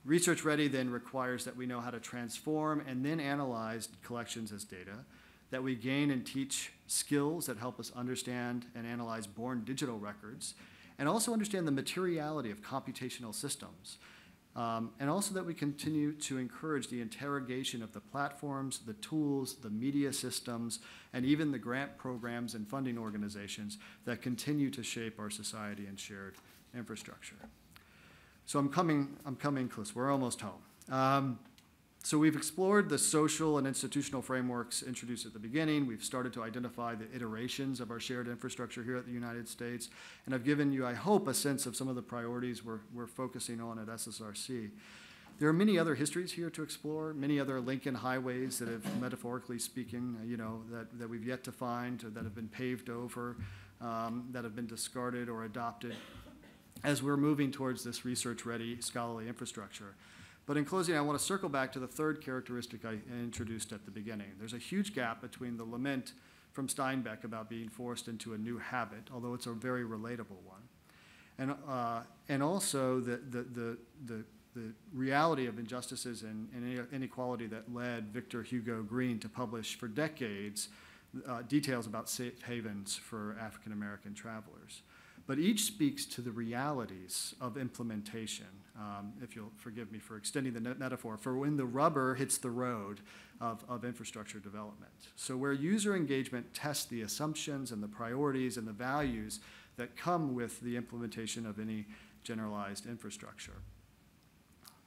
Research ready then requires that we know how to transform and then analyze collections as data, that we gain and teach skills that help us understand and analyze born digital records, and also understand the materiality of computational systems. And also that we continue to encourage the interrogation of the platforms, the tools, the media systems, and even the grant programs and funding organizations that continue to shape our society and shared infrastructure. So I'm coming close. We're almost home. So we've explored the social and institutional frameworks introduced at the beginning. We've started to identify the iterations of our shared infrastructure here at the United States. And I've given you, I hope, a sense of some of the priorities we're focusing on at SSRC. There are many other histories here to explore, many other Lincoln highways that have, metaphorically speaking, that we've yet to find, or that have been paved over, that have been discarded or adopted as we're moving towards this research-ready scholarly infrastructure. But in closing, I want to circle back to the third characteristic I introduced at the beginning. There's a huge gap between the lament from Steinbeck about being forced into a new habit, although it's a very relatable one, and also the reality of injustices and inequality that led Victor Hugo Green to publish for decades details about safe havens for African American travelers. But each speaks to the realities of implementation, if you'll forgive me for extending the metaphor, for when the rubber hits the road of infrastructure development. So where user engagement tests the assumptions and the priorities and the values that come with the implementation of any generalized infrastructure.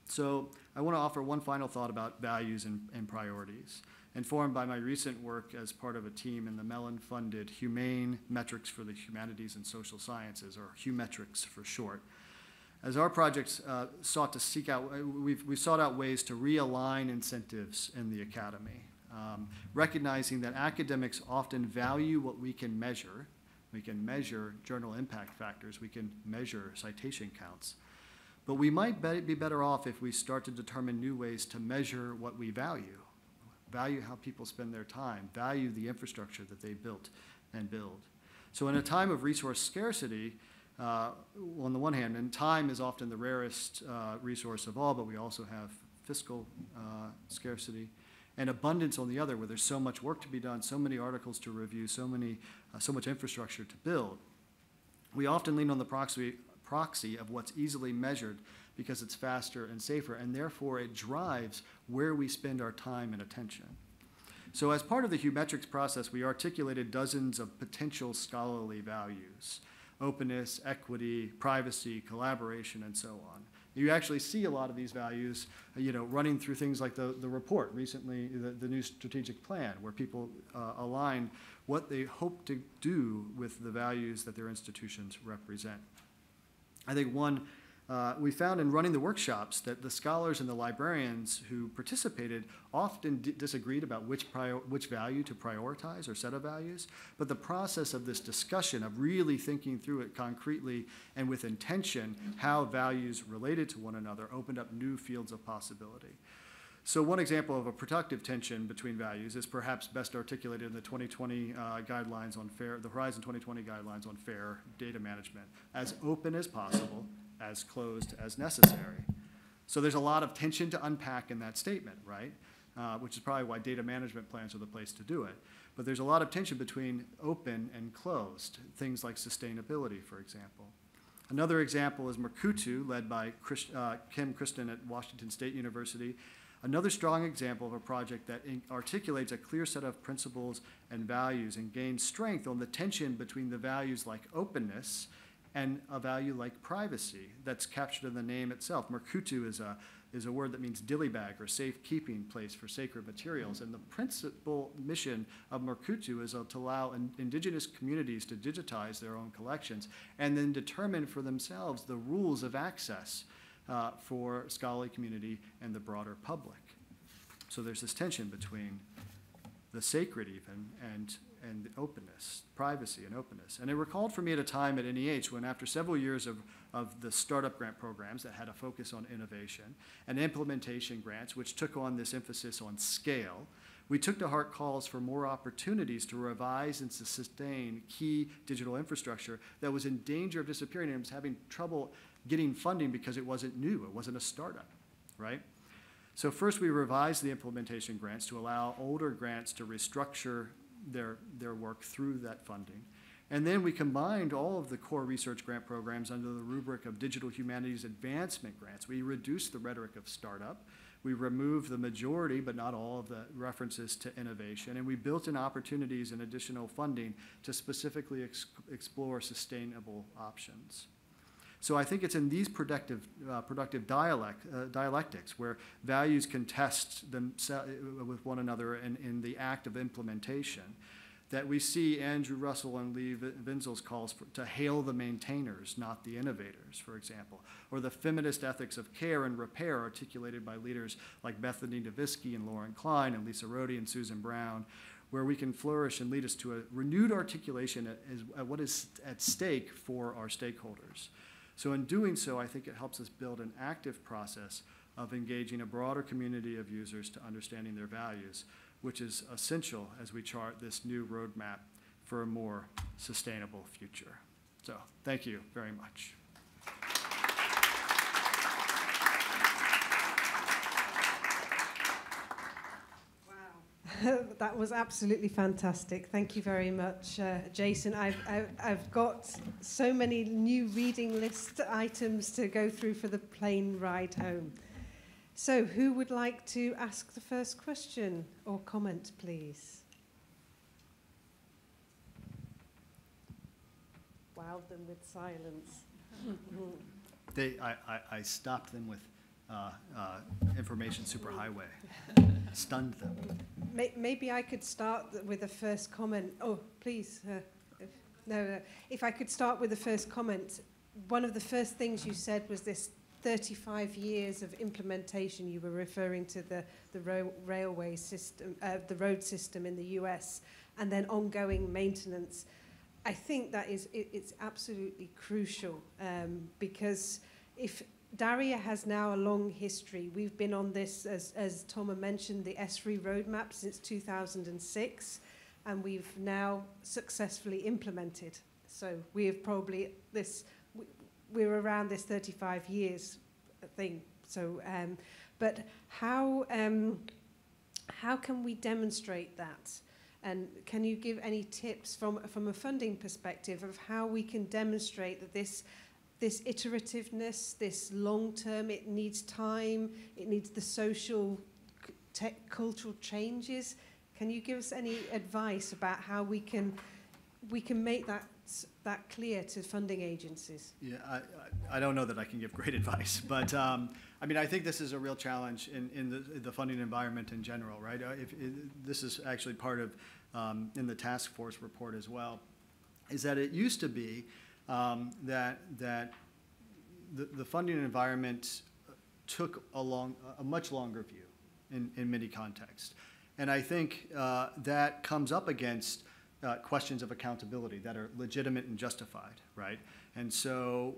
So I want to offer one final thought about values and priorities, informed by my recent work as part of a team in the Mellon-funded Humane Metrics for the Humanities and Social Sciences, or Humetrics for short. As our projects sought to seek out, we sought out ways to realign incentives in the academy, recognizing that academics often value what we can measure. We can measure journal impact factors, we can measure citation counts. But we might be better off if we start to determine new ways to measure what we value how people spend their time, value the infrastructure that they built and build. So in a time of resource scarcity, on the one hand, and time is often the rarest resource of all, but we also have fiscal scarcity, and abundance on the other, where there's so much work to be done, so many articles to review, so much infrastructure to build. We often lean on the proxy of what's easily measured because it's faster and safer, and therefore it drives where we spend our time and attention. So as part of the Humetrics process, we articulated dozens of potential scholarly values: openness, equity, privacy, collaboration, and so on. You actually see a lot of these values running through things like the report recently, the new strategic plan, where people align what they hope to do with the values that their institutions represent. I think we found in running the workshops that the scholars and the librarians who participated often disagreed about which value to prioritize or set of values, but the process of this discussion, of really thinking through it concretely and with intention, how values related to one another, opened up new fields of possibility. So one example of a productive tension between values is perhaps best articulated in the 2020 guidelines on fair, the Horizon 2020 guidelines on fair data management: as open as possible, as closed as necessary. So there's a lot of tension to unpack in that statement, right? Which is probably why data management plans are the place to do it. But there's a lot of tension between open and closed, things like sustainability, for example. Another example is Micucci, led by Kim Kristen at Washington State University. Another strong example of a project that articulates a clear set of principles and values and gains strength on the tension between the values like openness and a value like privacy that's captured in the name itself. Micucci is a word that means dilly bag or safekeeping place for sacred materials. And the principal mission of Micucci is to allow indigenous communities to digitize their own collections and then determine for themselves the rules of access for scholarly community and the broader public. So there's this tension between the sacred even and the openness, privacy and openness. And it recalled for me at a time at NEH when after several years of the startup grant programs that had a focus on innovation and implementation grants, which took on this emphasis on scale, we took to heart calls for more opportunities to revise and to sustain key digital infrastructure that was in danger of disappearing and was having trouble getting funding because it wasn't new, it wasn't a startup, right? So first we revised the implementation grants to allow older grants to restructure their work through that funding. And then we combined all of the core research grant programs under the rubric of Digital Humanities Advancement Grants. We reduced the rhetoric of startup. We removed the majority, but not all, of the references to innovation. And we built in opportunities and additional funding to specifically explore sustainable options. So I think it's in these productive dialectics where values contest themselves with one another in the act of implementation that we see Andrew Russell and Lee Vinzel's calls to hail the maintainers, not the innovators, for example, or the feminist ethics of care and repair articulated by leaders like Bethany Davisky and Lauren Klein and Lisa Rohde and Susan Brown, where we can flourish and lead us to a renewed articulation at what is at stake for our stakeholders. So in doing so, I think it helps us build an active process of engaging a broader community of users to understanding their values, which is essential as we chart this new roadmap for a more sustainable future. So thank you very much. That was absolutely fantastic. Thank you very much, Jason. I've got so many new reading list items to go through for the plane ride home. So who would like to ask the first question or comment, please? Wowed them with silence. I stopped them with information superhighway. Stunned them. Maybe I could start with the first comment. Oh, please. If I could start with the first comment. One of the first things you said was this 35 years of implementation. You were referring to the railway system, the road system in the US, and then ongoing maintenance. I think that it's absolutely crucial because if DARIAH has now a long history. We've been on this, as Thomas mentioned, the ESRI roadmap since 2006, and we've now successfully implemented. So we have probably we're around this 35 years thing. So, but how can we demonstrate that? And can you give any tips from a funding perspective of how we can demonstrate that this iterativeness, this long-term, it needs time, it needs the social, cultural changes. Can you give us any advice about how we can make that clear to funding agencies? Yeah, I don't know that I can give great advice, but I mean, I think this is a real challenge in the funding environment in general, right? This is actually part of, in the task force report as well, is that it used to be that the funding environment took a much longer view in many contexts. And I think that comes up against questions of accountability that are legitimate and justified, right? And so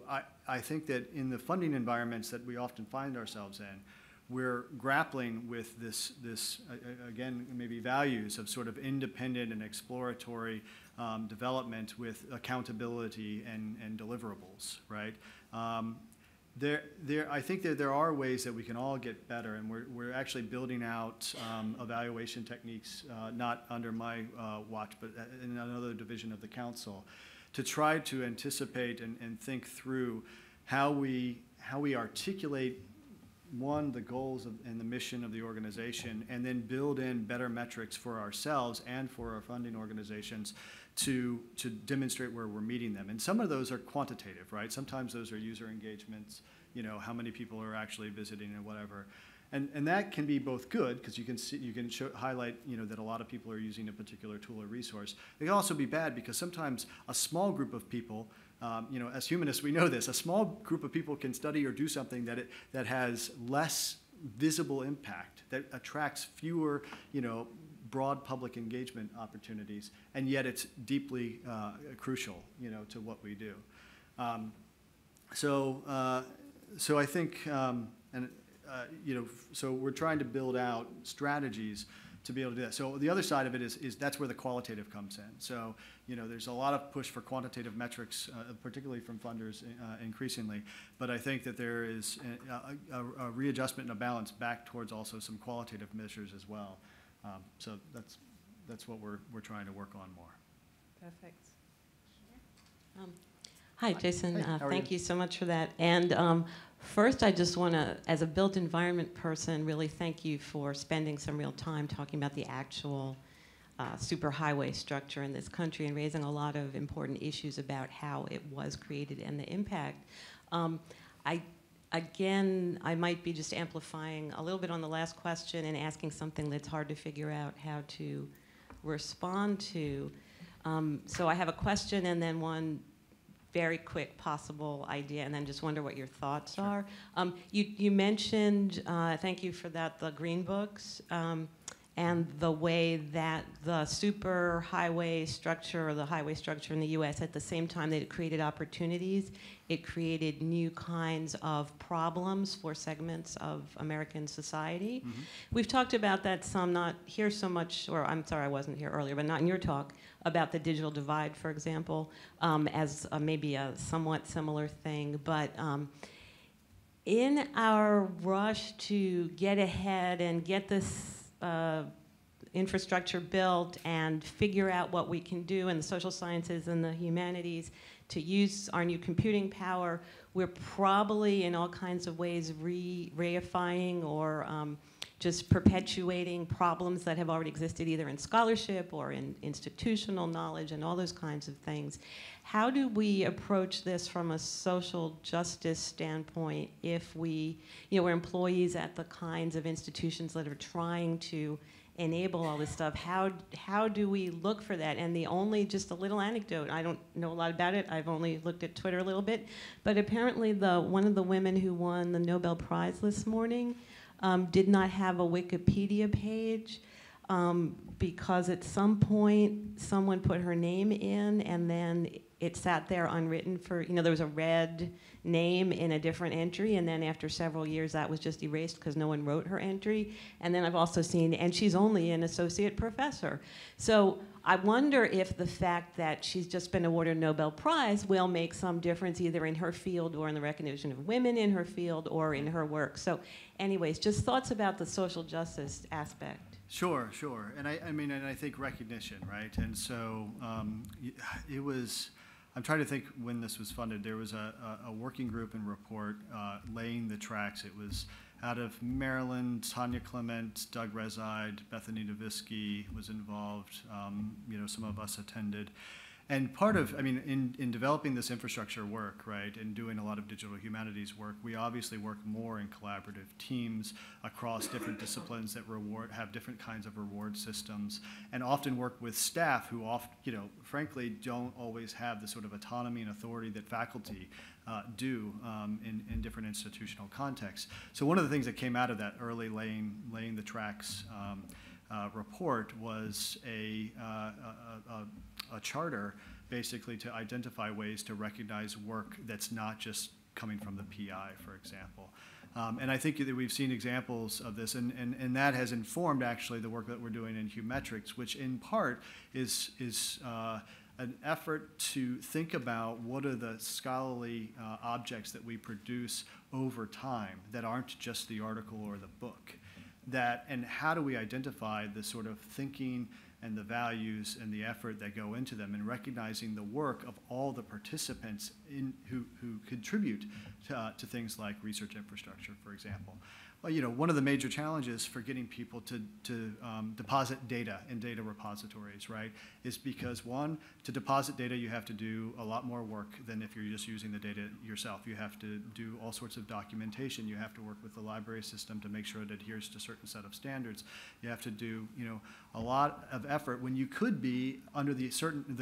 I think that in the funding environments that we often find ourselves in, we're grappling with this again, maybe values of sort of independent and exploratory development with accountability and deliverables, right? I think that there are ways that we can all get better, and we're actually building out evaluation techniques, not under my watch, but in another division of the council, to try to anticipate and think through how we articulate, one, the goals and the mission of the organization, and then build in better metrics for ourselves and for our funding organizations to demonstrate where we're meeting them. And some of those are quantitative, right? Sometimes those are user engagements, you know, how many people are actually visiting and whatever. And that can be both good, because you can highlight, you know, that a lot of people are using a particular tool or resource. It can also be bad, because sometimes a small group of people, you know, as humanists we know this, a small group of people can study or do something that has less visible impact, that attracts fewer, you know, broad public engagement opportunities, and yet it's deeply crucial, you know, to what we do. So I think, you know, so we're trying to build out strategies to be able to do that. So the other side of it is that's where the qualitative comes in. So, you know, there's a lot of push for quantitative metrics, particularly from funders increasingly, but I think that there is a readjustment and a balance back towards also some qualitative measures as well. So that's what we're trying to work on more. Perfect. Hi, Jason. Hi, Thank you so much for that. And first, I just want to, as a built environment person, really thank you for spending some real time talking about the actual superhighway structure in this country and raising a lot of important issues about how it was created and the impact. Again, I might be just amplifying a little bit on the last question and asking something that's hard to figure out how to respond to. So I have a question and then one very quick possible idea, and then just wonder what your thoughts are. You mentioned, thank you for that, the green books, and the way that the super highway structure or the highway structure in the US, at the same time that it created opportunities, it created new kinds of problems for segments of American society. Mm-hmm. We've talked about that some, not here so much, or I'm sorry I wasn't here earlier, but not in your talk, about the digital divide, for example, as maybe a somewhat similar thing. But in our rush to get ahead and get this infrastructure built and figure out what we can do in the social sciences and the humanities to use our new computing power, we're probably in all kinds of ways reifying or just perpetuating problems that have already existed either in scholarship or in institutional knowledge and all those kinds of things. How do we approach this from a social justice standpoint if we, you know, we're employees at the kinds of institutions that are trying to enable all this stuff? How do we look for that? And the only, just a little anecdote, I don't know a lot about it, I've only looked at Twitter a little bit, but apparently one of the women who won the Nobel Prize this morning did not have a Wikipedia page because at some point someone put her name in and then it sat there unwritten for, you know, there was a red name in a different entry, and then after several years that was just erased because no one wrote her entry. And then I've also seen, and she's only an associate professor. So I wonder if the fact that she's just been awarded a Nobel Prize will make some difference either in her field or in the recognition of women in her field or in her work. So anyways, just thoughts about the social justice aspect. Sure. And I mean, and I think recognition, right? And so it was, I'm trying to think when this was funded. There was a working group and report laying the tracks. It was out of Maryland. Tanya Clement, Doug Rezide, Bethany Novisky was involved. You know, some of us attended. And part of, I mean, in developing this infrastructure work, right, and doing a lot of digital humanities work, we obviously work more in collaborative teams across different disciplines that have different kinds of reward systems, and often work with staff who often, you know, frankly, don't always have the sort of autonomy and authority that faculty do in different institutional contexts. So one of the things that came out of that early laying the tracks report was a charter, basically, to identify ways to recognize work that's not just coming from the PI, for example. And I think that we've seen examples of this, and that has informed, actually, the work that we're doing in Humetrics, which in part is an effort to think about what are the scholarly objects that we produce over time that aren't just the article or the book. and how do we identify the sort of thinking and the values and the effort that go into them, and recognizing the work of all the participants who contribute to things like research infrastructure, for example. Well, you know, one of the major challenges for getting people to deposit data in data repositories, right, is because, one, to deposit data you have to do a lot more work than if you're just using the data yourself. You have to do all sorts of documentation. You have to work with the library system to make sure it adheres to a certain set of standards. You have to do, you know, a lot of effort when you could be, under the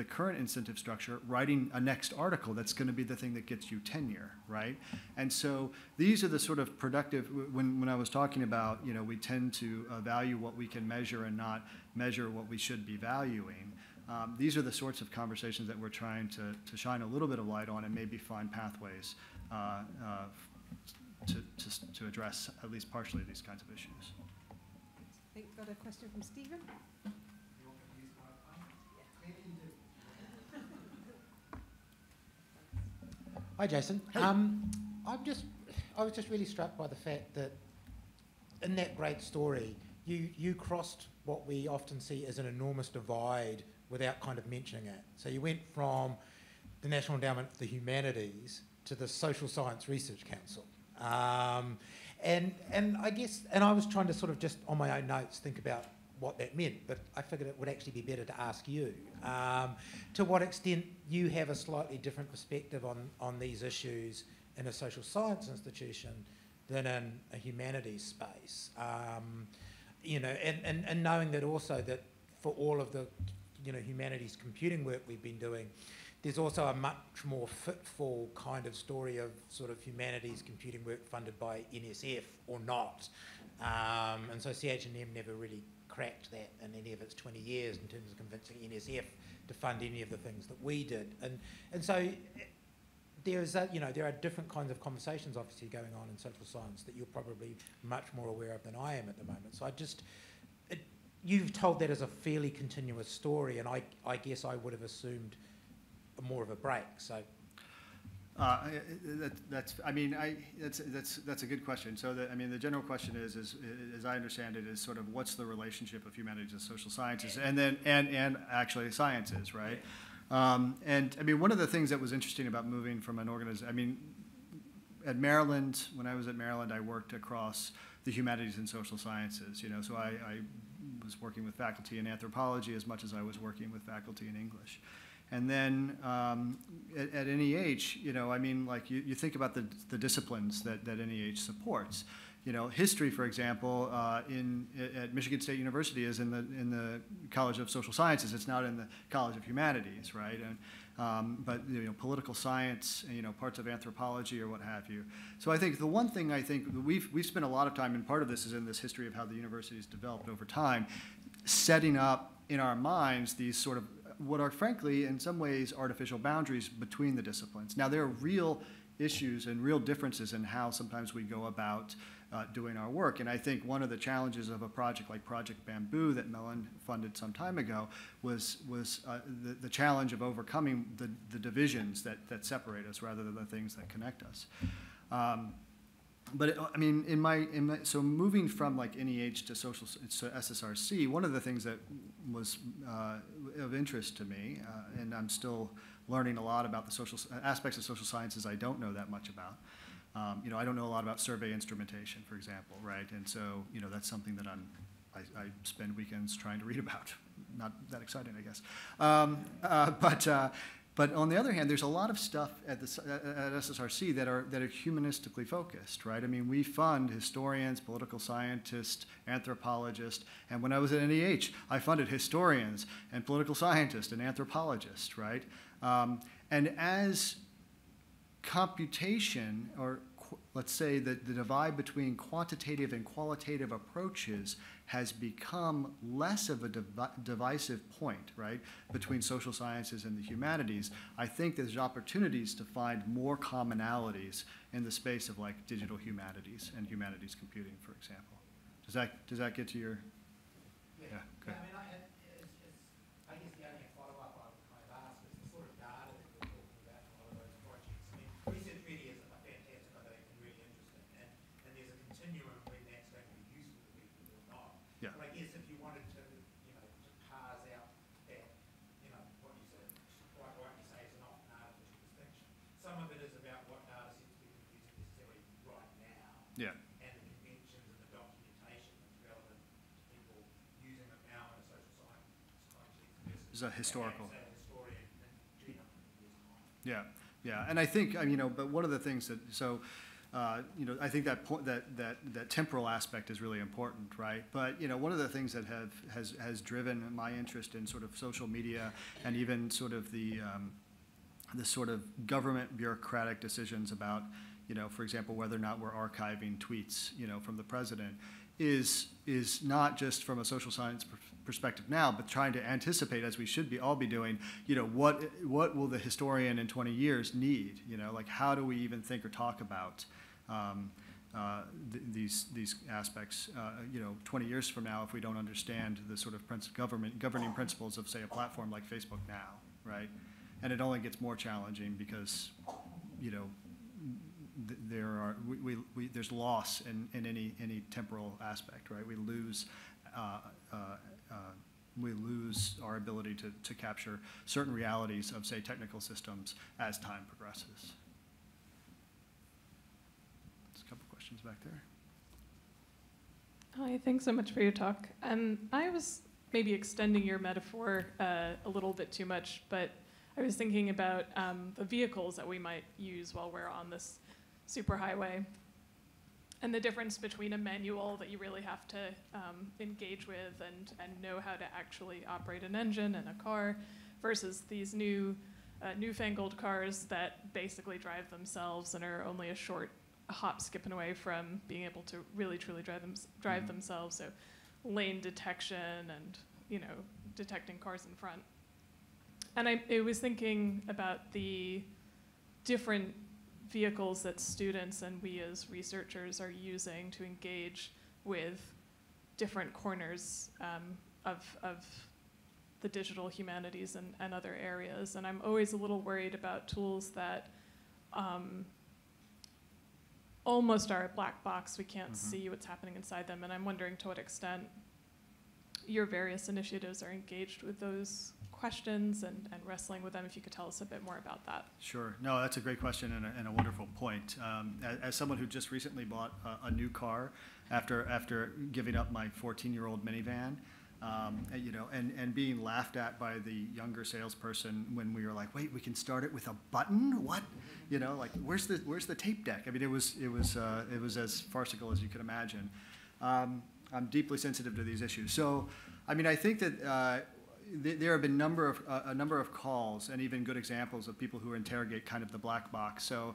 current incentive structure, writing a next article that's going to be the thing that gets you tenure, right? And so these are the sort of productive, when I was talking about, you know, we tend to value what we can measure and not measure what we should be valuing. These are the sorts of conversations that we're trying to shine a little bit of light on and maybe find pathways to address at least partially these kinds of issues. I think we've got a question from Stephen. Hi, Jason. Hey. I was just really struck by the fact that in that great story, you crossed what we often see as an enormous divide without kind of mentioning it. So you went from the National Endowment for the Humanities to the Social Science Research Council. And I guess, and I was trying to sort of just on my own notes think about what that meant, but I figured it would actually be better to ask you. To what extent you have a slightly different perspective on these issues in a social science institution than in a humanities space. You know, and knowing that also that for all of the, you know, humanities computing work we've been doing, there's also a much more fitful kind of story of sort of humanities computing work funded by NSF or not. And so CH&M never really cracked that in any of its 20 years in terms of convincing NSF to fund any of the things that we did. And so there's you know, there are different kinds of conversations obviously going on in social science that you're probably much more aware of than I am at the moment. So you've told that as a fairly continuous story, and I guess I would have assumed more of a break. So that's a good question. So the general question is as I understand it, is sort of what's the relationship of humanities and social sciences, and then and actually sciences, right? And I mean, one of the things that was interesting about moving from an organization, I mean, at Maryland, when I was at Maryland, I worked across the humanities and social sciences, you know, so I was working with faculty in anthropology as much as I was working with faculty in English. And then at NEH, you know, I mean, like you think about the disciplines that NEH supports. You know, history, for example, at Michigan State University is in the College of Social Sciences. It's not in the College of Humanities, right? And but you know, political science, you know, parts of anthropology or what have you. So I think the one thing I think we've spent a lot of time, and part of this is in this history of how the university's developed over time, setting up in our minds these sort of what are frankly in some ways artificial boundaries between the disciplines. Now there are real issues and real differences in how sometimes we go about doing our work. And I think one of the challenges of a project like Project Bamboo that Mellon funded some time ago was the challenge of overcoming the divisions that separate us rather than the things that connect us. But I mean, so moving from like NEH to SSRC, one of the things that was of interest to me, and I'm still learning a lot about the social aspects of social sciences I don't know that much about. You know, I don't know a lot about survey instrumentation, for example, right? And so, you know, that's something that I spend weekends trying to read about. Not that exciting, I guess. But on the other hand, there's a lot of stuff at SSRC that are humanistically focused, right? I mean, we fund historians, political scientists, anthropologists, and when I was at NEH, I funded historians and political scientists and anthropologists, right? And as computation, or let's say that the divide between quantitative and qualitative approaches has become less of a divisive point, right, between social sciences and the humanities, I think there's opportunities to find more commonalities in the space of like digital humanities and humanities computing, for example. Does that get to your? Yeah. Good. Yeah, I mean, I guess the only follow-up I would kind of ask is the sort of data that you're talking about in a lot of those projects. I mean, research really is a fantastic, I think, and really interesting, and there's a continuum when that's going to be useful to people. Yeah. and the conventions and the documentation that's relevant to people using it now in a social science context. It's a historical. A historian in 300 years' time. Yeah, yeah, and I think but one of the things that I think that that temporal aspect is really important, right? But one of the things that has driven my interest in sort of social media and even sort of the sort of government bureaucratic decisions about for example whether or not we're archiving tweets from the president is not just from a social science perspective now, but trying to anticipate, as we should all be doing, what will the historian in 20 years need? Like how do we even think or talk about these aspects? 20 years from now, if we don't understand the sort of governing principles of, say, a platform like Facebook now, right? And it only gets more challenging because, there's loss in any temporal aspect, right? We lose our ability to capture certain realities of, say, technical systems as time progresses. There's a couple questions back there. Hi, thanks so much for your talk. I was maybe extending your metaphor a little bit too much, but I was thinking about the vehicles that we might use while we're on this superhighway, and the difference between a manual that you really have to engage with and know how to actually operate an engine and a car versus these newfangled cars that basically drive themselves and are only a hop, skipping away from being able to really truly drive themselves. So lane detection and detecting cars in front. And I was thinking about the different vehicles that students and we as researchers are using to engage with different corners of the digital humanities and other areas. And I'm always a little worried about tools that almost are a black box. We can't see what's happening inside them. And I'm wondering to what extent your various initiatives are engaged with those questions and wrestling with them, if you could tell us a bit more about that. Sure. No, that's a great question and a wonderful point. As someone who just recently bought a new car after giving up my 14-year-old minivan, and being laughed at by the younger salesperson when we were like, wait, we can start it with a button? What? Like where's the tape deck? I mean, it was as farcical as you could imagine. I'm deeply sensitive to these issues. So, I mean, I think that there have been a number of calls and even good examples of people who interrogate kind of the black box. So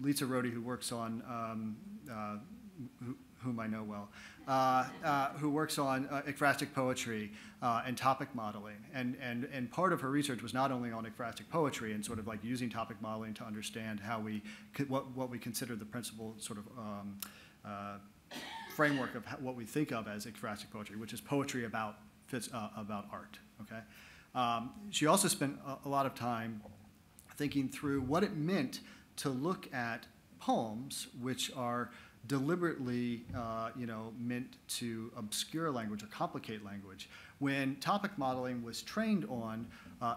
Lisa Rohde, who works on, whom I know well, who works on ekphrastic poetry and topic modeling. And part of her research was not only on ekphrastic poetry and sort of like using topic modeling to understand how what we consider the principal sort of framework of what we think of as ekphrastic poetry, which is poetry about art, okay? She also spent a lot of time thinking through what it meant to look at poems which are deliberately, meant to obscure language or complicate language, when topic modeling was trained on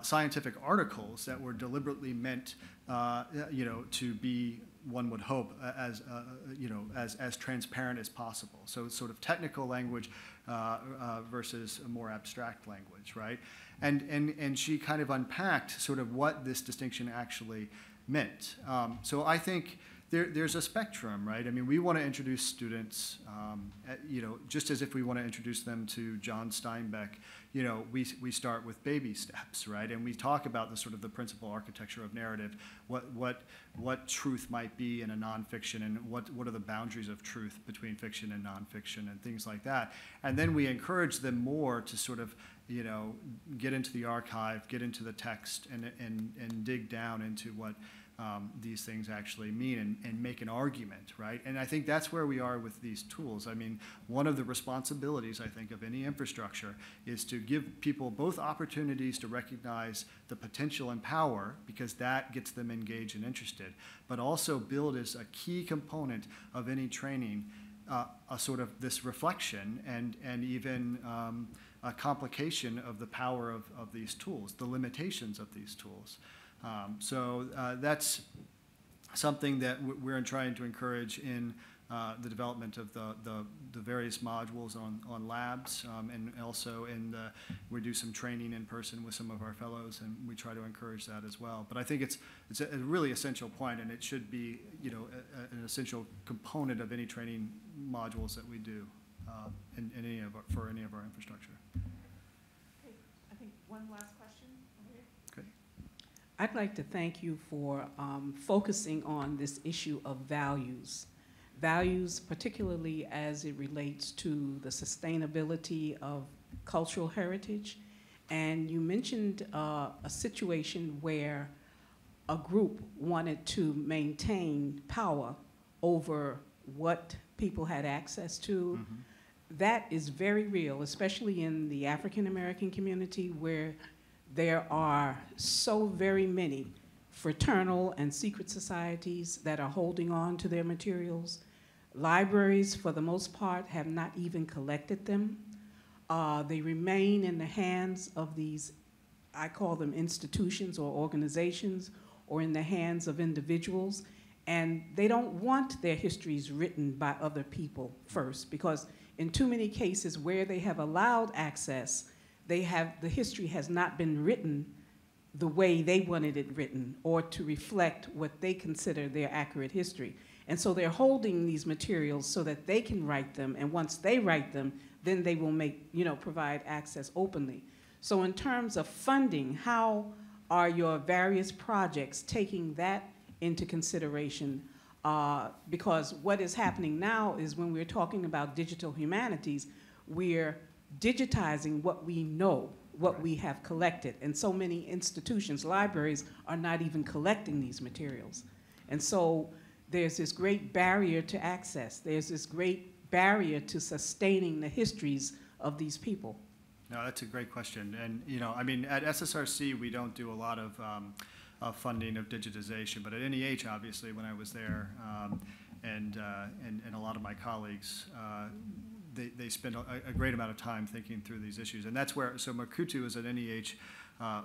scientific articles that were deliberately meant, to be, one would hope, as transparent as possible. So it's sort of technical language versus a more abstract language, right? And she kind of unpacked sort of what this distinction actually meant. So I think there's a spectrum, right? I mean, we want to introduce students, just as if we want to introduce them to John Steinbeck, we start with baby steps, right? And we talk about the sort of the principal architecture of narrative, what truth might be in a nonfiction, and what are the boundaries of truth between fiction and nonfiction and things like that. And then we encourage them more to sort of, get into the archive, get into the text, and dig down into what these things actually mean and make an argument, right? And I think that's where we are with these tools. I mean, one of the responsibilities, I think, of any infrastructure is to give people both opportunities to recognize the potential and power, because that gets them engaged and interested, but also build as a key component of any training a sort of this reflection and even a complication of the power of these tools, the limitations of these tools. So that's, something that we're trying to encourage in the development of the various modules on labs, and also we do some training in person with some of our fellows, and we try to encourage that as well. But I think it's a really essential point, and it should be, you know, an essential component of any training modules that we do for any of our infrastructure. Okay. I think one last question over here. Okay. I'd like to thank you for focusing on this issue of values. Values, particularly as it relates to the sustainability of cultural heritage. And you mentioned a situation where a group wanted to maintain power over what people had access to. Mm-hmm. That is very real, especially in the African American community, where there are so very many fraternal and secret societies that are holding on to their materials. Libraries, for the most part, have not even collected them. They remain in the hands of these, I call them institutions or organizations, or in the hands of individuals, and they don't want their histories written by other people first, because in too many cases where they have allowed access, the history has not been written the way they wanted it written, or to reflect what they consider their accurate history. And so they're holding these materials so that they can write them, and once they write them, then they will provide access openly. So in terms of funding, how are your various projects taking that into consideration? Because what is happening now is when we're talking about digital humanities, we're digitizing what we know, what we have collected. And so many institutions, libraries, are not even collecting these materials. And so there's this great barrier to access. There's this great barrier to sustaining the histories of these people. No, that's a great question. And, you know, I mean, at SSRC, we don't do a lot of funding of digitization, but at NEH, obviously, when I was there, and a lot of my colleagues, they spend a great amount of time thinking through these issues. And that's where, so Micucci is an NEH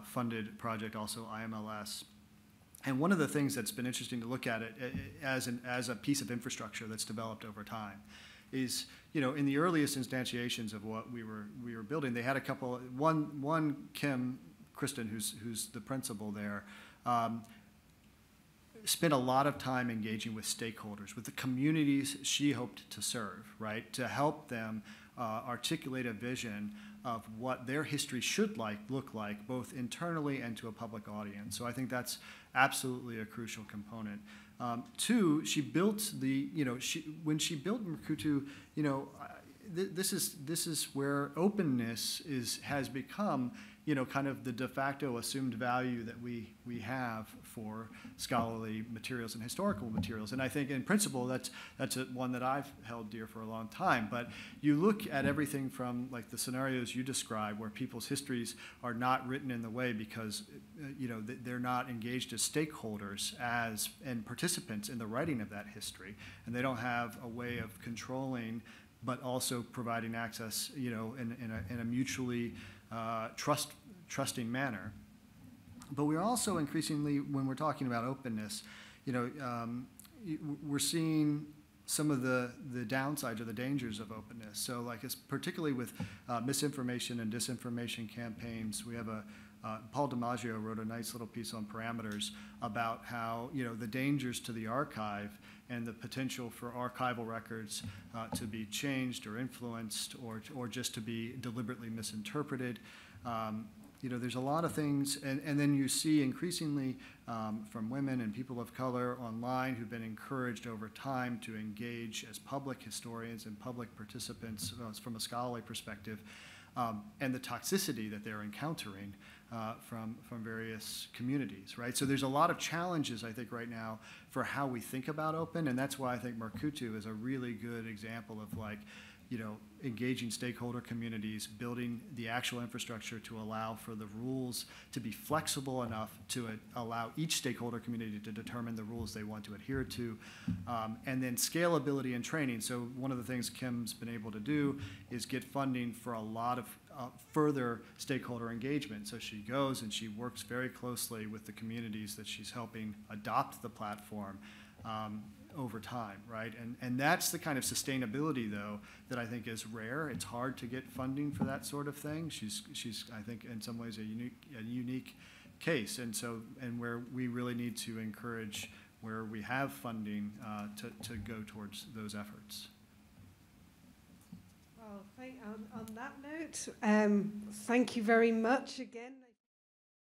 funded project, also IMLS. And one of the things that's been interesting to look at it as a piece of infrastructure that's developed over time is, you know, in the earliest instantiations of what we were building, they had a couple. One Kim Kristen, who's the principal there, spent a lot of time engaging with stakeholders, with the communities she hoped to serve, right, to help them articulate a vision of what their history should look like, both internally and to a public audience. So I think that's absolutely a crucial component. Two, she built when she built Micucci, you know, this is where openness has become, you know, kind of the de facto assumed value that we have for scholarly materials and historical materials. And I think in principle that's one that I've held dear for a long time. But you look at everything from like the scenarios you describe where people's histories are not written in the way because you know, they're not engaged as stakeholders and participants in the writing of that history, and they don't have a way of controlling but also providing access, you know, in a mutually trusting manner. But we're also increasingly, when we're talking about openness, you know, we're seeing some of the downsides or the dangers of openness. So, like, particularly with misinformation and disinformation campaigns, we have Paul DiMaggio wrote a nice little piece on parameters about how, you know, the dangers to the archive and the potential for archival records to be changed or influenced or just to be deliberately misinterpreted. You know, there's a lot of things, and then you see increasingly from women and people of color online who've been encouraged over time to engage as public historians and public participants from a scholarly perspective, and the toxicity that they're encountering from various communities, right? So there's a lot of challenges, I think, right now for how we think about open, and that's why I think Micucci is a really good example of, like, you know, engaging stakeholder communities, building the actual infrastructure to allow for the rules to be flexible enough to allow each stakeholder community to determine the rules they want to adhere to, and then scalability and training. So one of the things Kim's been able to do is get funding for a lot of further stakeholder engagement. So she goes and she works very closely with the communities that she's helping adopt the platform over time, right? And that's the kind of sustainability, though, that I think is rare. It's hard to get funding for that sort of thing. She's I think, in some ways, a unique case, and where we really need to encourage, where we have funding, to go towards those efforts. Well, on that note, thank you very much again.